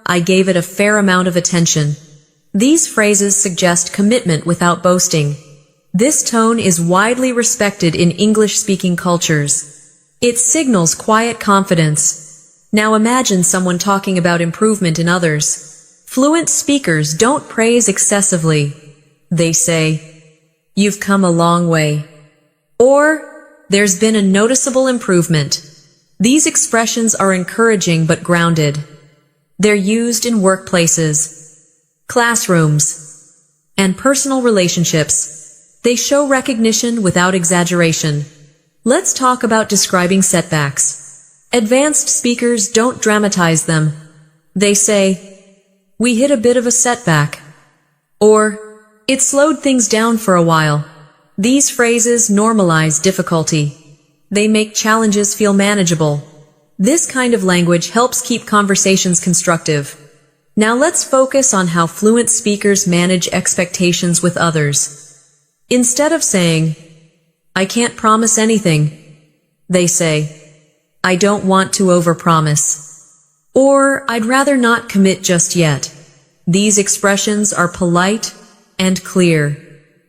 B: "I gave it a fair amount of attention." These phrases suggest commitment without boasting. This tone is widely respected in English-speaking cultures. It signals quiet confidence. Now imagine someone talking about improvement in others. Fluent speakers don't praise excessively. They say, "You've come a long way," or "There's been a noticeable improvement." These expressions are encouraging but grounded. They're used in workplaces, classrooms, and personal relationships. They show recognition without exaggeration. Let's talk about describing setbacks. Advanced speakers don't dramatize them. They say, "We hit a bit of a setback," or "It slowed things down for a while." These phrases normalize difficulty. They make challenges feel manageable. This kind of language helps keep conversations constructive. Now let's focus on how fluent speakers manage expectations with others. Instead of saying, "I can't promise anything," they say, "I don't want to overpromise," or "I'd rather not commit just yet." These expressions are polite and clear.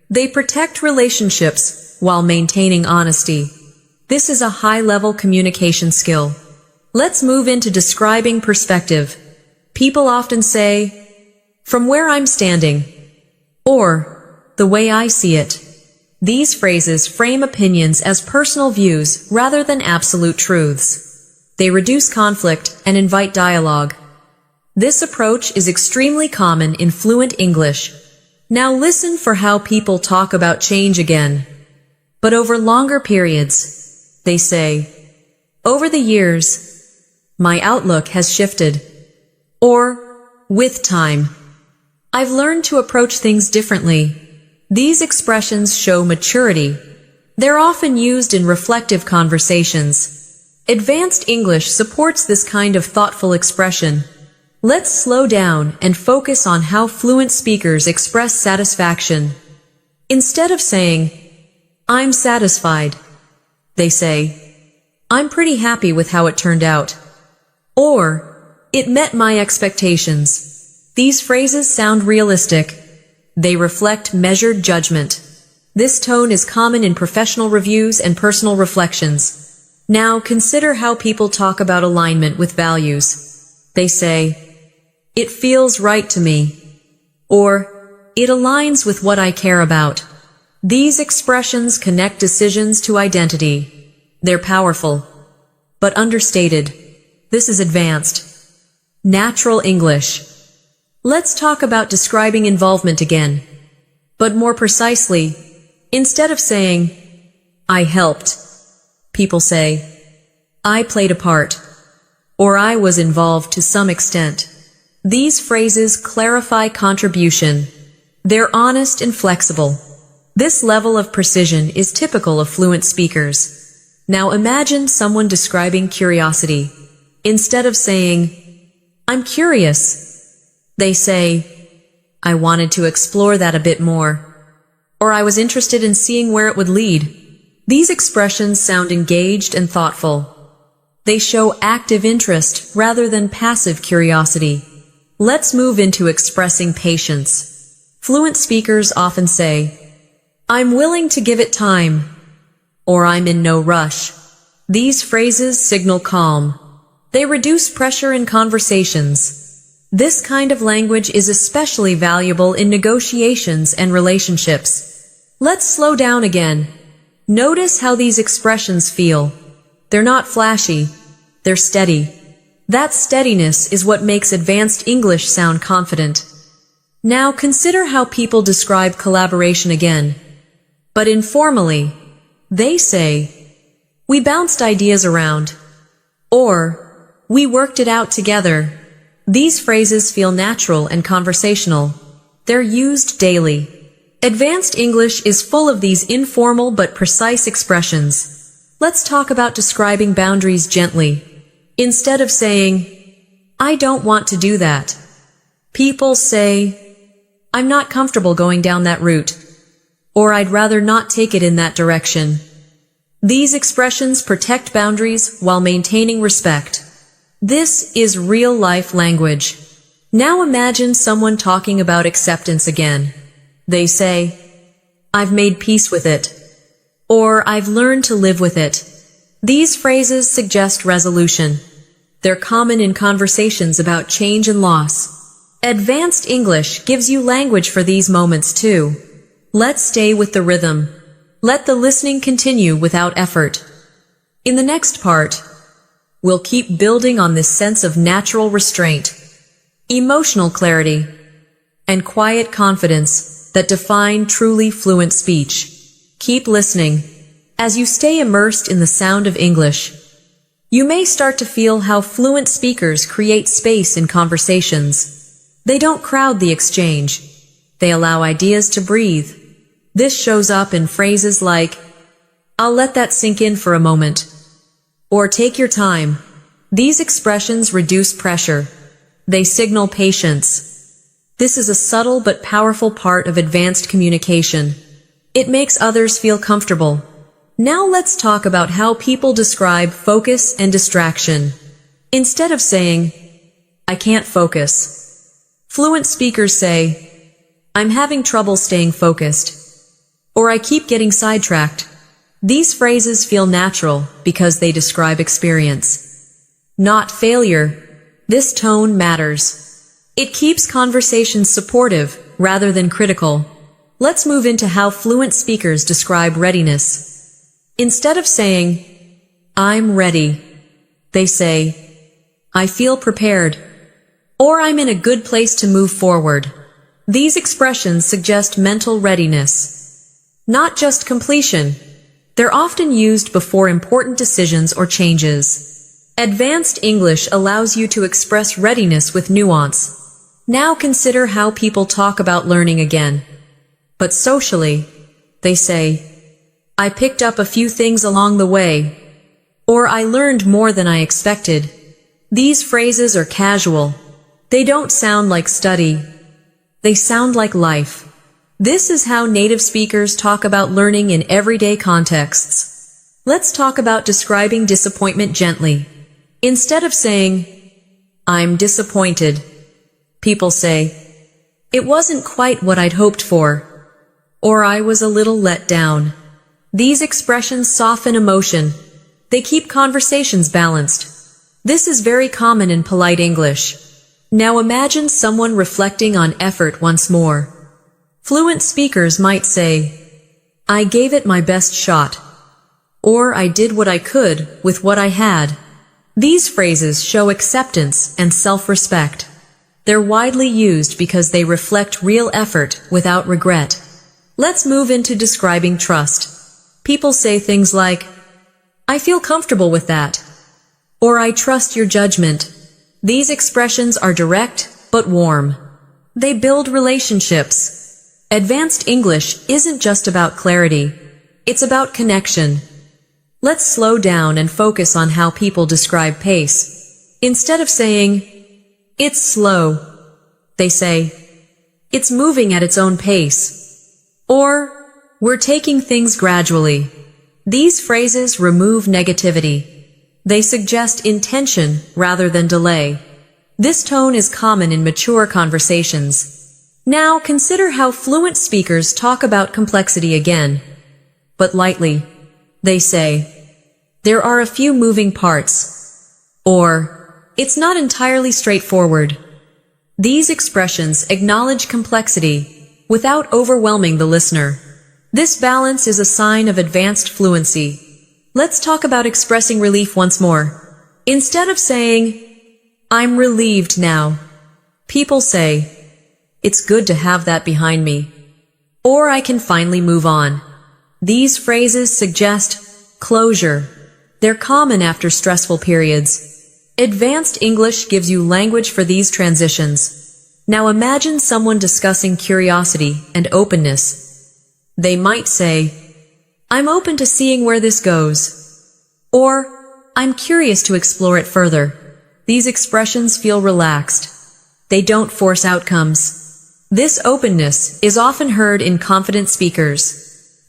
B: They protect relationships while maintaining honesty. This is a high-level communication skill. Let's move into describing perspective. People often say, "From where I'm standing," or "the way I see it." These phrases frame opinions as personal views rather than absolute truths. They reduce conflict and invite dialogue. This approach is extremely common in fluent English. Now listen for how people talk about change again, but over longer periods. They say, "Over the years, my outlook has shifted," or "With time, I've learned to approach things differently." These expressions show maturity. They're often used in reflective conversations. Advanced English supports this kind of thoughtful expression. Let's slow down and focus on how fluent speakers express satisfaction. Instead of saying, "I'm satisfied," they say, "I'm pretty happy with how it turned out," or "It met my expectations." These phrases sound realistic. They reflect measured judgment. This tone is common in professional reviews and personal reflections. Now consider how people talk about alignment with values. They say, "It feels right to me," or "It aligns with what I care about." These expressions connect decisions to identity. They're powerful, but understated. This is advanced, natural English. Let's talk about describing involvement again, but more precisely. Instead of saying, "I helped," people say, "I played a part," or "I was involved to some extent." These phrases clarify contribution. They're honest and flexible. This level of precision is typical of fluent speakers. Now imagine someone describing curiosity. Instead of saying, "I'm curious," they say, "I wanted to explore that a bit more," or "I was interested in seeing where it would lead." These expressions sound engaged and thoughtful. They show active interest rather than passive curiosity. Let's move into expressing patience. Fluent speakers often say, "I'm willing to give it time," or "I'm in no rush." These phrases signal calm. They reduce pressure in conversations. This kind of language is especially valuable in negotiations and relationships. Let's slow down again. Notice how these expressions feel. They're not flashy. They're steady. That steadiness is what makes advanced English sound confident. Now consider how people describe collaboration again, But informally, they say, we bounced ideas around, or we worked it out together. These phrases feel natural and conversational. They're used daily. Advanced English is full of these informal but precise expressions. Let's talk about describing boundaries gently. Instead of saying, I don't want to do that, people say, I'm not comfortable going down that route, or I'd rather not take it in that direction. These expressions protect boundaries while maintaining respect. This is real-life language. Now imagine someone talking about acceptance again. They say, I've made peace with it, or I've learned to live with it. These phrases suggest resolution. They're common in conversations about change and loss. Advanced English gives you language for these moments too. Let's stay with the rhythm. Let the listening continue without effort. In the next part, we'll keep building on this sense of natural restraint, emotional clarity, and quiet confidence that define truly fluent speech. Keep listening. As you stay immersed in the sound of English, you may start to feel how fluent speakers create space in conversations. They don't crowd the exchange. They allow ideas to breathe. This shows up in phrases like, I'll let that sink in for a moment, or take your time. These expressions reduce pressure. They signal patience. This is a subtle but powerful part of advanced communication. It makes others feel comfortable. Now let's talk about how people describe focus and distraction. Instead of saying, I can't focus, fluent speakers say, I'm having trouble staying focused, or I keep getting sidetracked. These phrases feel natural because they describe experience, not failure. This tone matters. It keeps conversations supportive rather than critical. Let's move into how fluent speakers describe readiness. Instead of saying, I'm ready, they say, I feel prepared, or I'm in a good place to move forward. These expressions suggest mental readiness, not just completion. They're often used before important decisions or changes. Advanced English allows you to express readiness with nuance. Now consider how people talk about learning again. But socially, they say, I picked up a few things along the way, or I learned more than I expected. These phrases are casual. They don't sound like study. They sound like life. This is how native speakers talk about learning in everyday contexts. Let's talk about describing disappointment gently. Instead of saying, I'm disappointed, people say, it wasn't quite what I'd hoped for, or I was a little let down. These expressions soften emotion. They keep conversations balanced. This is very common in polite English. Now imagine someone reflecting on effort once more. Fluent speakers might say, I gave it my best shot, or I did what I could with what I had. These phrases show acceptance and self-respect. They're widely used because they reflect real effort without regret. Let's move into describing trust. People say things like, I feel comfortable with that, or I trust your judgment. These expressions are direct but warm. They build relationships. Advanced English isn't just about clarity. It's about connection. Let's slow down and focus on how people describe pace. Instead of saying, it's slow, they say, it's moving at its own pace, or we're taking things gradually. These phrases remove negativity. They suggest intention rather than delay. This tone is common in mature conversations. Now consider how fluent speakers talk about complexity again. But lightly, they say, there are a few moving parts, or it's not entirely straightforward. These expressions acknowledge complexity without overwhelming the listener. This balance is a sign of advanced fluency. Let's talk about expressing relief once more. Instead of saying, I'm relieved now, people say, it's good to have that behind me, or I can finally move on. These phrases suggest closure. They're common after stressful periods. Advanced English gives you language for these transitions. Now imagine someone discussing curiosity and openness. They might say, "I'm open to seeing where this goes," or "I'm curious to explore it further." These expressions feel relaxed. They don't force outcomes. This openness is often heard in confident speakers.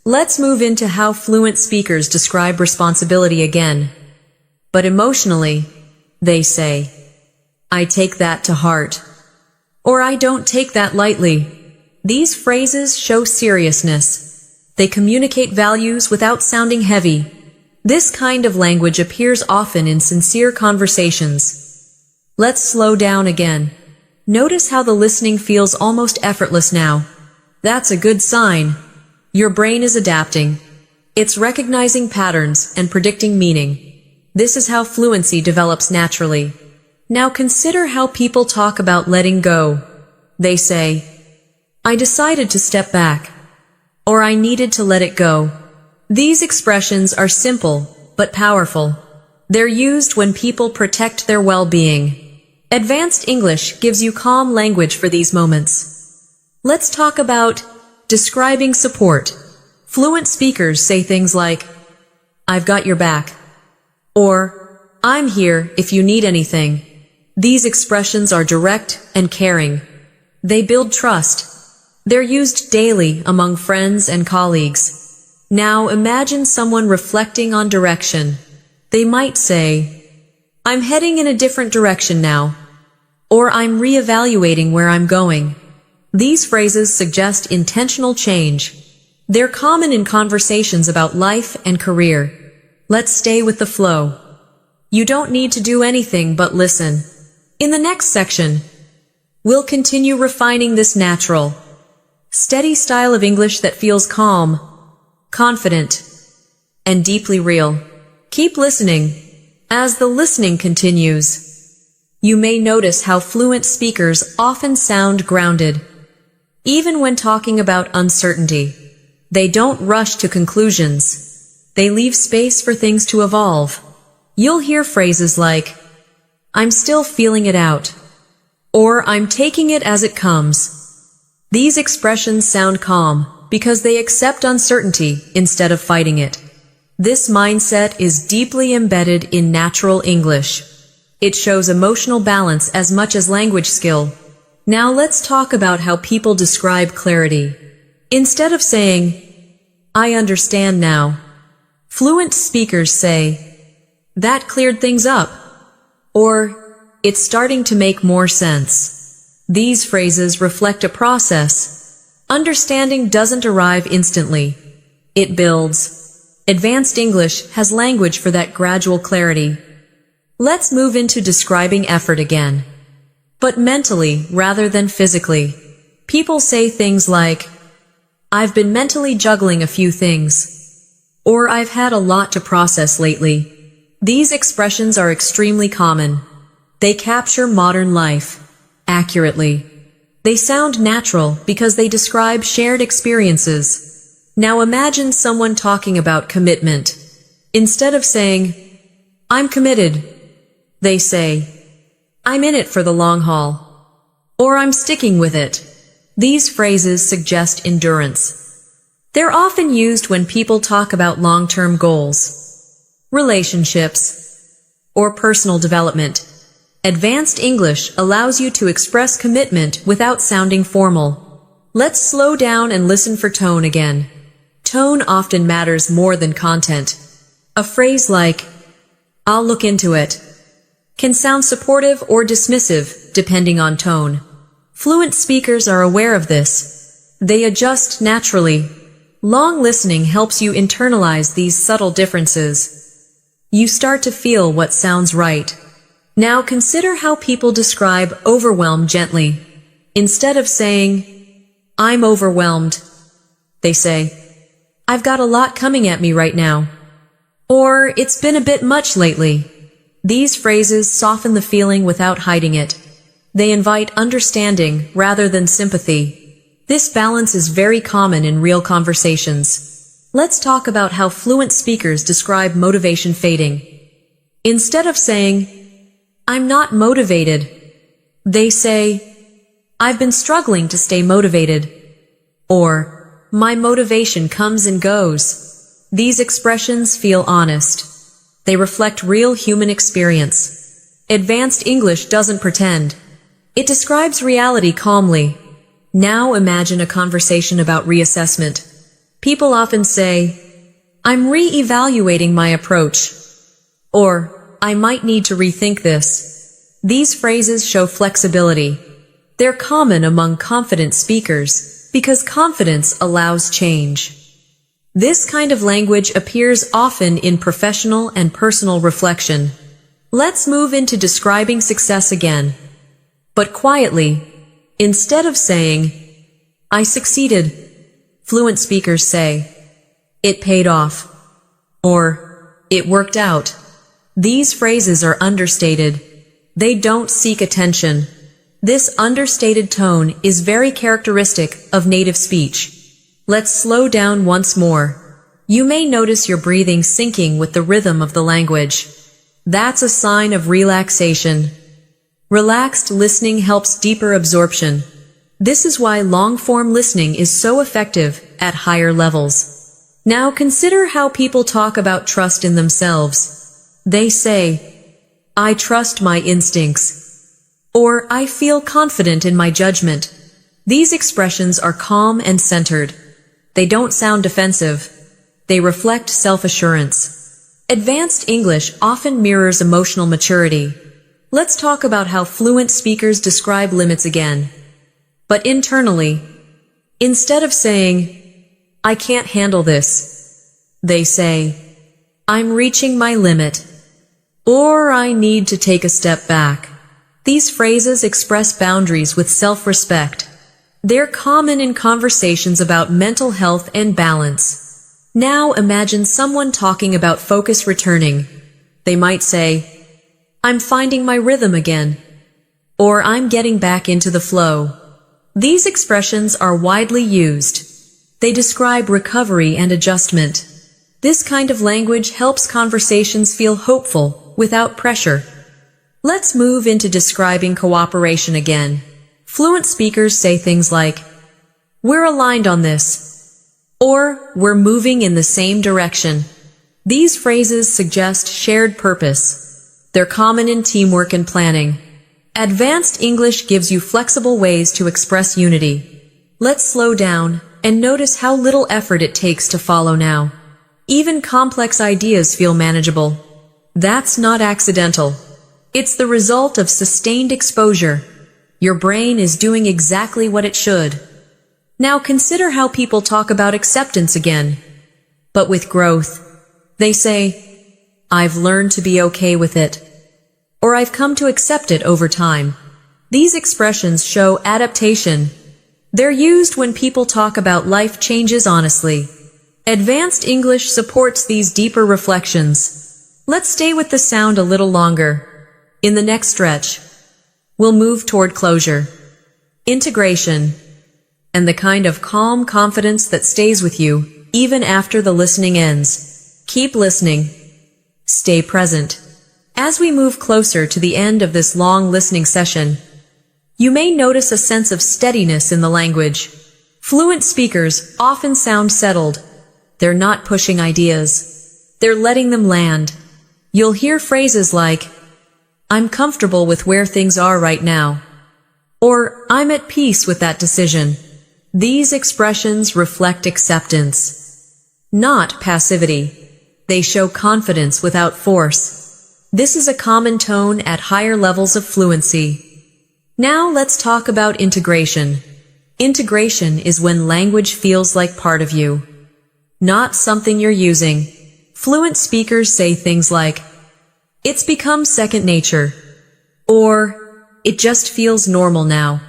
B: Let's move into how fluent speakers describe responsibility again. But emotionally, they say, "I take that to heart," or "I don't take that lightly." These phrases show seriousness. They communicate values without sounding heavy. This kind of language appears often in sincere conversations. Let's slow down again. Notice how the listening feels almost effortless now. That's a good sign. Your brain is adapting. It's recognizing patterns and predicting meaning. This is how fluency develops naturally. Now consider how people talk about letting go. They say, "I decided to step back," or "I needed to let it go." These expressions are simple but powerful. They're used when people protect their well-being. Advanced English gives you calm language for these moments. Let's talk about describing support. Fluent speakers say things like, "I've got your back," or "I'm here if you need anything." These expressions are direct and caring. They build trust. They're used daily among friends and colleagues. Now imagine someone reflecting on direction. They might say, "I'm heading in a different direction now," or "I'm reevaluating where I'm going." These phrases suggest intentional change. They're common in conversations about life and career. Let's stay with the flow. You don't need to do anything but listen. In the next section, we'll continue refining this natural, steady style of English that feels calm, confident, and deeply real. Keep listening. As the listening continues, you may notice how fluent speakers often sound grounded. Even when talking about uncertainty, they don't rush to conclusions. They leave space for things to evolve. You'll hear phrases like, "I'm still feeling it out," or "I'm taking it as it comes." These expressions sound calm because they accept uncertainty instead of fighting it. This mindset is deeply embedded in natural English. It shows emotional balance as much as language skill. Now let's talk about how people describe clarity. Instead of saying, "I understand now," fluent speakers say, "That cleared things up," or "It's starting to make more sense." These phrases reflect a process. Understanding doesn't arrive instantly. It builds. Advanced English has language for that gradual clarity. Let's move into describing effort again, but mentally rather than physically. People say things like, "I've been mentally juggling a few things," or "I've had a lot to process lately." These expressions are extremely common. They capture modern life accurately. They sound natural because they describe shared experiences. Now imagine someone talking about commitment. Instead of saying, "I'm committed," they say, "I'm in it for the long haul," or "I'm sticking with it." These phrases suggest endurance. They're often used when people talk about long-term goals, relationships, or personal development. Advanced English allows you to express commitment without sounding formal. Let's slow down and listen for tone again. Tone often matters more than content. A phrase like, "I'll look into it," can sound supportive or dismissive depending on tone. Fluent speakers are aware of this. They adjust naturally. Long listening helps you internalize these subtle differences. You start to feel what sounds right. Now consider how people describe overwhelm gently. Instead of saying, "I'm overwhelmed," they say, "I've got a lot coming at me right now," or "It's been a bit much lately." These phrases soften the feeling without hiding it. They invite understanding rather than sympathy. This balance is very common in real conversations. Let's talk about how fluent speakers describe motivation fading. Instead of saying, "I'm not motivated," they say, "I've been struggling to stay motivated," or "My motivation comes and goes." These expressions feel honest. They reflect real human experience. Advanced English doesn't pretend. It describes reality calmly. Now imagine a conversation about reassessment. People often say, "I'm re-evaluating my approach," or "I might need to rethink this." These phrases show flexibility. They're common among confident speakers because confidence allows change. This kind of language appears often in professional and personal reflection. Let's move into describing success again. But quietly, instead of saying, "I succeeded," fluent speakers say, "It paid off," or "It worked out." These phrases are understated. They don't seek attention. This understated tone is very characteristic of native speech. Let's slow down once more. You may notice your breathing syncing with the rhythm of the language. That's a sign of relaxation. Relaxed listening helps deeper absorption. This is why long-form listening is so effective at higher levels. Now consider how people talk about trust in themselves. They say, "I trust my instincts," or "I feel confident in my judgment." These expressions are calm and centered. They don't sound defensive. They reflect self-assurance. Advanced English often mirrors emotional maturity. Let's talk about how fluent speakers describe limits again. But internally, instead of saying, "I can't handle this," they say, "I'm reaching my limit," or "I need to take a step back." These phrases express boundaries with self-respect. They're common in conversations about mental health and balance. Now imagine someone talking about focus returning. They might say, "I'm finding my rhythm again," or "I'm getting back into the flow." These expressions are widely used. They describe recovery and adjustment. This kind of language helps conversations feel hopeful without pressure. Let's move into describing cooperation again. Fluent speakers say things like, "We're aligned on this," or "We're moving in the same direction." These phrases suggest shared purpose. They're common in teamwork and planning. Advanced English gives you flexible ways to express unity. Let's slow down and notice how little effort it takes to follow now. Even complex ideas feel manageable. That's not accidental. It's the result of sustained exposure. Your brain is doing exactly what it should. Now consider how people talk about acceptance again. But with growth, they say, "I've learned to be okay with it," or "I've come to accept it over time." These expressions show adaptation. They're used when people talk about life changes honestly. Advanced English supports these deeper reflections. Let's stay with the sound a little longer. In the next stretch, we'll move toward closure, integration, and the kind of calm confidence that stays with you even after the listening ends. Keep listening. Stay present. As we move closer to the end of this long listening session, you may notice a sense of steadiness in the language. Fluent speakers often sound settled. They're not pushing ideas. They're letting them land. You'll hear phrases like, "I'm comfortable with where things are right now," or "I'm at peace with that decision." These expressions reflect acceptance, not passivity. They show confidence without force. This is a common tone at higher levels of fluency. Now let's talk about integration. Integration is when language feels like part of you, not something you're using. Fluent speakers say things like, "It's become second nature," or "It just feels normal now."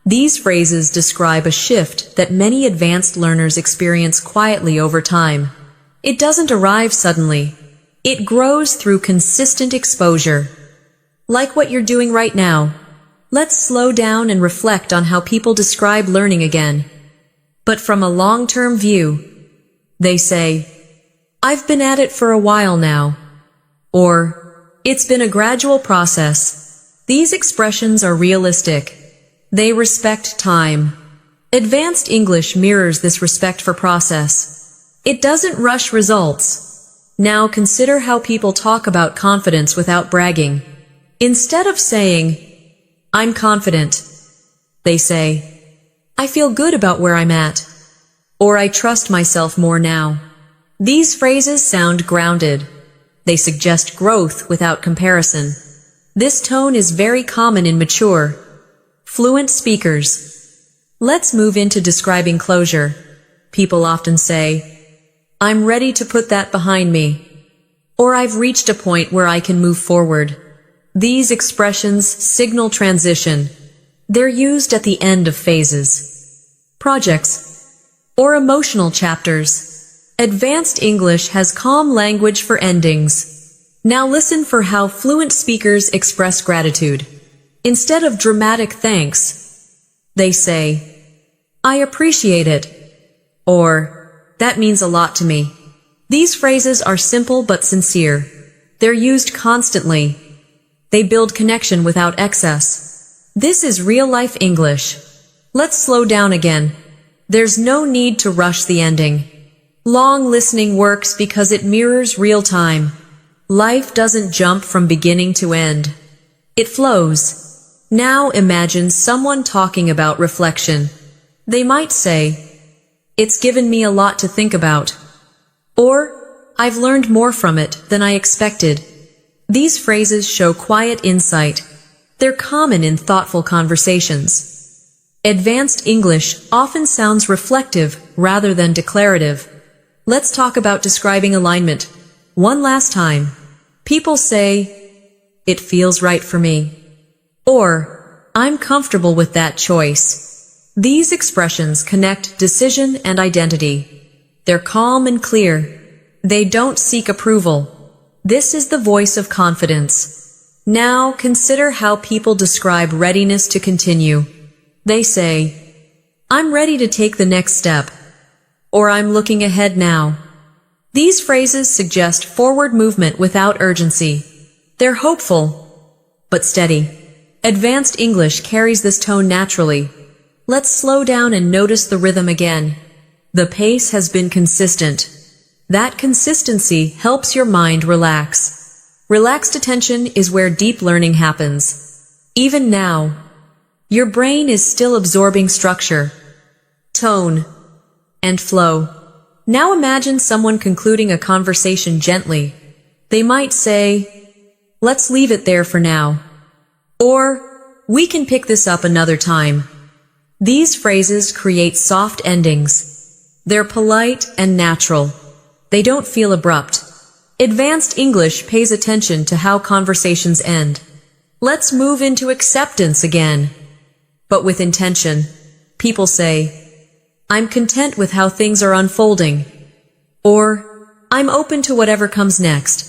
B: These phrases describe a shift that many advanced learners experience quietly over time. It doesn't arrive suddenly. It grows through consistent exposure. Like what you're doing right now. Let's slow down and reflect on how people describe learning again. But from a long-term view, They say, "I've been at it for a while now," or "It's been a gradual process." These expressions are realistic. They respect time. Advanced English mirrors this respect for process. It doesn't rush results. Now consider how people talk about confidence without bragging. Instead of saying, "I'm confident," they say, "I feel good about where I'm at," or "I trust myself more now." These phrases sound grounded. They suggest growth without comparison. This tone is very common in mature, fluent speakers. Let's move into describing closure. People often say, "I'm ready to put that behind me," or "I've reached a point where I can move forward." These expressions signal transition. They're used at the end of phases, projects, or emotional chapters. Advanced English has calm language for endings. Now listen for how fluent speakers express gratitude. Instead of dramatic thanks, they say, "I appreciate it," or "That means a lot to me." These phrases are simple but sincere. They're used constantly. They build connection without excess. This is real-life English. Let's slow down again. There's no need to rush the ending. Long listening works because it mirrors real time. Life doesn't jump from beginning to end. It flows. Now imagine someone talking about reflection. They might say, "It's given me a lot to think about," or "I've learned more from it than I expected." These phrases show quiet insight. They're common in thoughtful conversations. Advanced English often sounds reflective rather than declarative. Let's talk about describing alignment. One last time. People say, "It feels right for me," or "I'm comfortable with that choice." These expressions connect decision and identity. They're calm and clear. They don't seek approval. This is the voice of confidence. Now consider how people describe readiness to continue. They say, "I'm ready to take the next step," or "I'm looking ahead now." These phrases suggest forward movement without urgency. They're hopeful, but steady. Advanced English carries this tone naturally. Let's slow down and notice the rhythm again. The pace has been consistent. That consistency helps your mind relax. Relaxed attention is where deep learning happens. Even now, your brain is still absorbing structure, tone, and flow. Now imagine someone concluding a conversation gently. They might say, "Let's leave it there for now," or "We can pick this up another time." These phrases create soft endings. They're polite and natural. They don't feel abrupt. Advanced English pays attention to how conversations end. Let's move into acceptance again, but with intention. People say, "I'm content with how things are unfolding," or "I'm open to whatever comes next."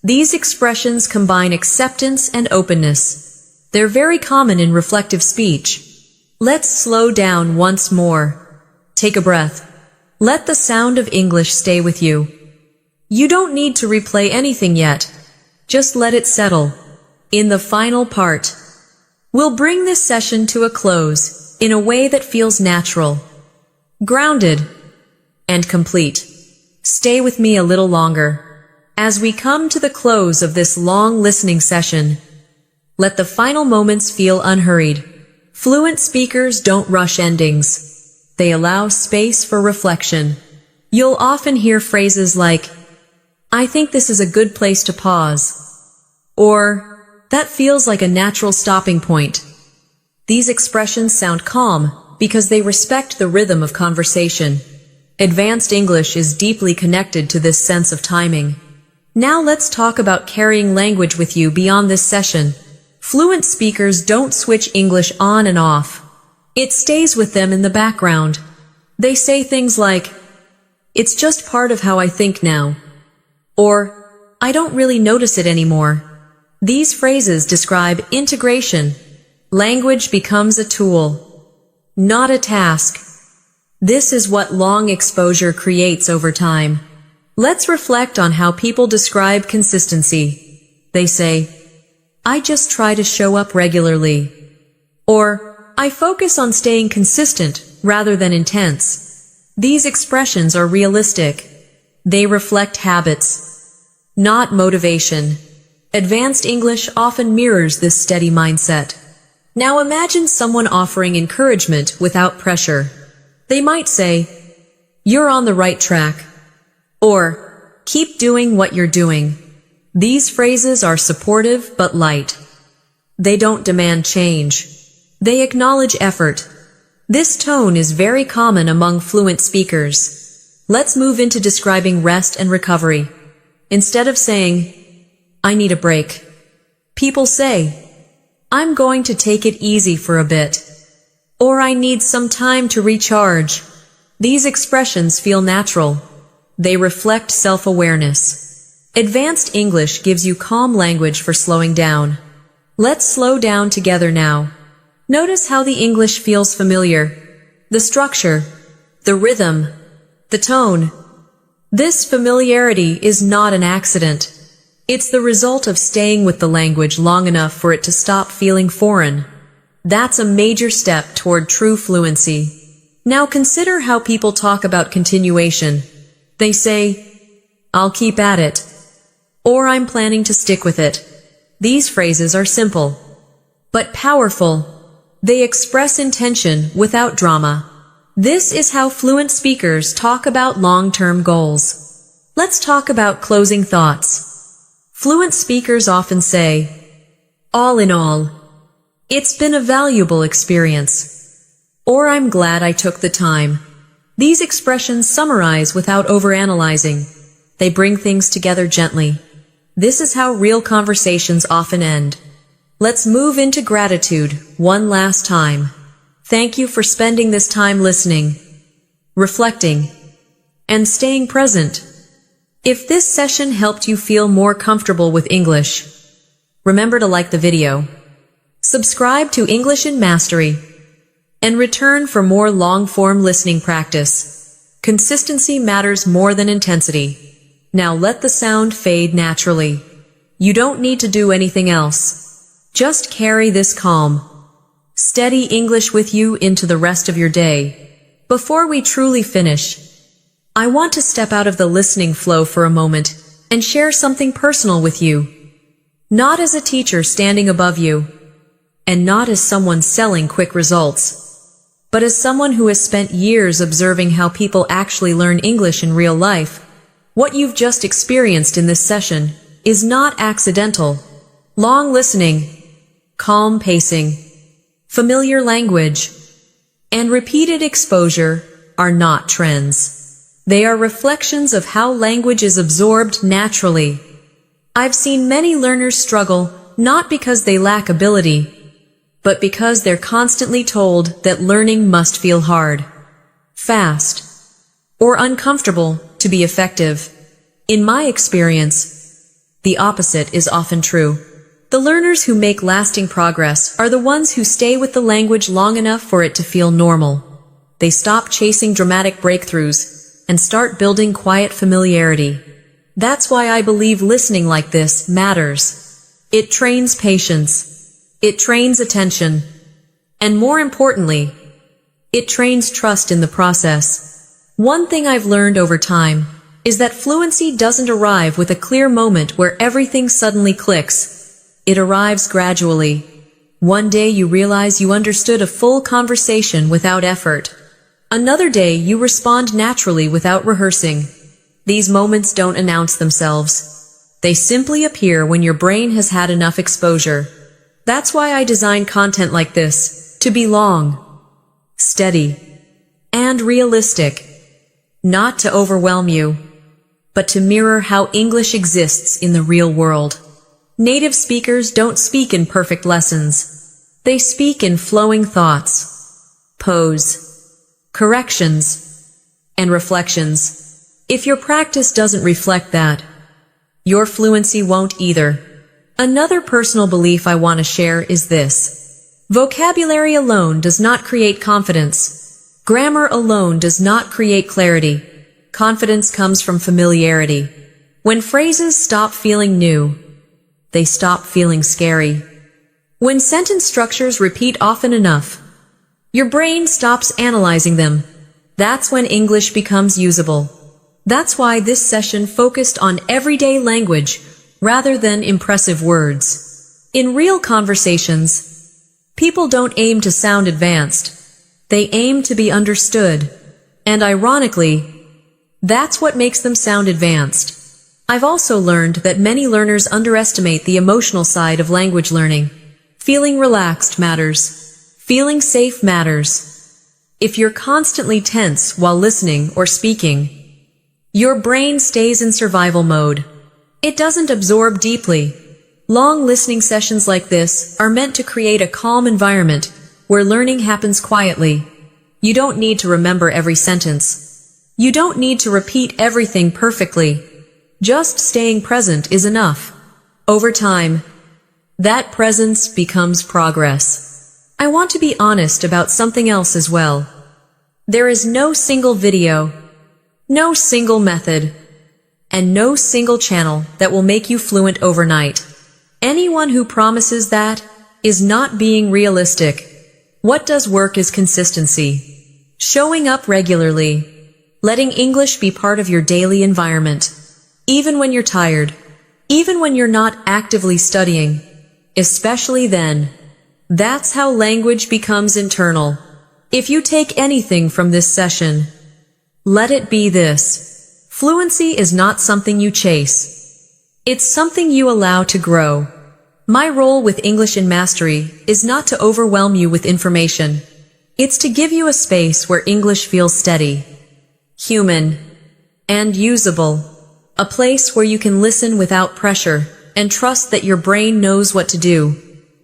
B: These expressions combine acceptance and openness. They're very common in reflective speech. Let's slow down once more. Take a breath. Let the sound of English stay with you. You don't need to replay anything yet. Just let it settle. In the final part, we'll bring this session to a close in a way that feels natural, grounded, and complete. Stay with me a little longer. As we come to the close of this long listening session, let the final moments feel unhurried. Fluent speakers don't rush endings. They allow space for reflection. You'll often hear phrases like, "I think this is a good place to pause," or "That feels like a natural stopping point." These expressions sound calm because they respect the rhythm of conversation. Advanced English is deeply connected to this sense of timing. Now let's talk about carrying language with you beyond this session. Fluent speakers don't switch English on and off. It stays with them in the background. They say things like, "It's just part of how I think now," or "I don't really notice it anymore." These phrases describe integration. Language becomes a tool, not a task. This is what long exposure creates over time. Let's reflect on how people describe consistency. They say, I just try to show up regularly. Or, I focus on staying consistent rather than intense. These expressions are realistic. They reflect habits, not motivation. Advanced English often mirrors this steady mindset. Now imagine someone offering encouragement without pressure. They might say, you're on the right track. Or, keep doing what you're doing. These phrases are supportive but light. They don't demand change. They acknowledge effort. This tone is very common among fluent speakers. Let's move into describing rest and recovery. Instead of saying, I need a break, people say, I'm going to take it easy for a bit. Or I need some time to recharge. These expressions feel natural. They reflect self-awareness. Advanced English gives you calm language for slowing down. Let's slow down together now. Notice how the English feels familiar. The structure, the rhythm, the tone. This familiarity is not an accident. It's the result of staying with the language long enough for it to stop feeling foreign. That's a major step toward true fluency. Now consider how people talk about continuation. They say, I'll keep at it. Or I'm planning to stick with it. These phrases are simple, but powerful. They express intention without drama. This is how fluent speakers talk about long-term goals. Let's talk about closing thoughts. Fluent speakers often say, all in all, it's been a valuable experience. Or I'm glad I took the time. These expressions summarize without overanalyzing. They bring things together gently. This is how real conversations often end. Let's move into gratitude one last time. Thank you for spending this time listening, reflecting, and staying present. If this session helped you feel more comfortable with English, remember to like the video, subscribe to English in Mastery, and return for more long-form listening practice. Consistency matters more than intensity. Now let the sound fade naturally. You don't need to do anything else. Just carry this calm, steady English with you into the rest of your day. Before we truly finish, I want to step out of the listening flow for a moment and share something personal with you. Not as a teacher standing above you, and not as someone selling quick results, but as someone who has spent years observing how people actually learn English in real life. What you've just experienced in this session is not accidental. Long listening, calm pacing, familiar language, and repeated exposure are not trends. They are reflections of how language is absorbed naturally. I've seen many learners struggle not because they lack ability, but because they're constantly told that learning must feel hard, fast, or uncomfortable to be effective. In my experience, the opposite is often true. The learners who make lasting progress are the ones who stay with the language long enough for it to feel normal. They stop chasing dramatic breakthroughs and start building quiet familiarity. That's why I believe listening like this matters. It trains patience. It trains attention. And more importantly, it trains trust in the process. One thing I've learned over time is that fluency doesn't arrive with a clear moment where everything suddenly clicks. It arrives gradually. One day you realize you understood a full conversation without effort. Another day you respond naturally without rehearsing. These moments don't announce themselves. They simply appear when your brain has had enough exposure. That's why I design content like this, to be long, steady, and realistic. Not to overwhelm you, but to mirror how English exists in the real world. Native speakers don't speak in perfect lessons. They speak in flowing thoughts, pose, corrections, and reflections. If your practice doesn't reflect that, your fluency won't either. Another personal belief I want to share is this. Vocabulary alone does not create confidence. Grammar alone does not create clarity. Confidence comes from familiarity. When phrases stop feeling new, they stop feeling scary. When sentence structures repeat often enough, your brain stops analyzing them. That's when English becomes usable. That's why this session focused on everyday language rather than impressive words. In real conversations, people don't aim to sound advanced. They aim to be understood. And ironically, that's what makes them sound advanced. I've also learned that many learners underestimate the emotional side of language learning. Feeling relaxed matters. Feeling safe matters. If you're constantly tense while listening or speaking, your brain stays in survival mode. It doesn't absorb deeply. Long listening sessions like this are meant to create a calm environment where learning happens quietly. You don't need to remember every sentence. You don't need to repeat everything perfectly. Just staying present is enough. Over time, that presence becomes progress. I want to be honest about something else as well. There is no single video, no single method, and no single channel that will make you fluent overnight. Anyone who promises that is not being realistic. What does work is consistency. Showing up regularly. Letting English be part of your daily environment. Even when you're tired. Even when you're not actively studying. Especially then. That's how language becomes internal. If you take anything from this session, let it be this. Fluency is not something you chase. It's something you allow to grow. My role with English in Mastery is not to overwhelm you with information. It's to give you a space where English feels steady, human, and usable. A place where you can listen without pressure and trust that your brain knows what to do.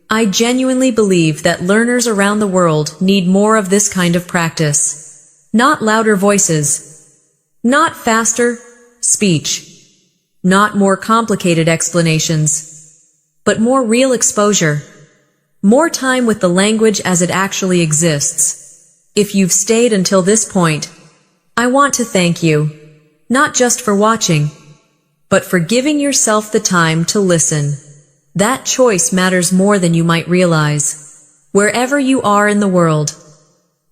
B: I genuinely believe that learners around the world need more of this kind of practice. Not louder voices. Not faster speech. Not more complicated explanations. But more real exposure. More time with the language as it actually exists. If you've stayed until this point, I want to thank you. Not just for watching, but for giving yourself the time to listen. That choice matters more than you might realize. Wherever you are in the world,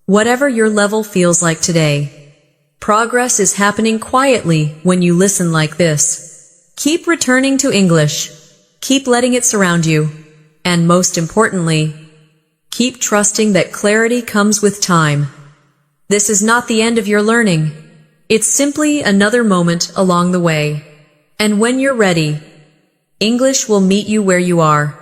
B: whatever your level feels like today, progress is happening quietly when you listen like this. Keep returning to English. Keep letting it surround you. And most importantly, keep trusting that clarity comes with time. This is not the end of your learning. It's simply another moment along the way. And when you're ready, English will meet you where you are.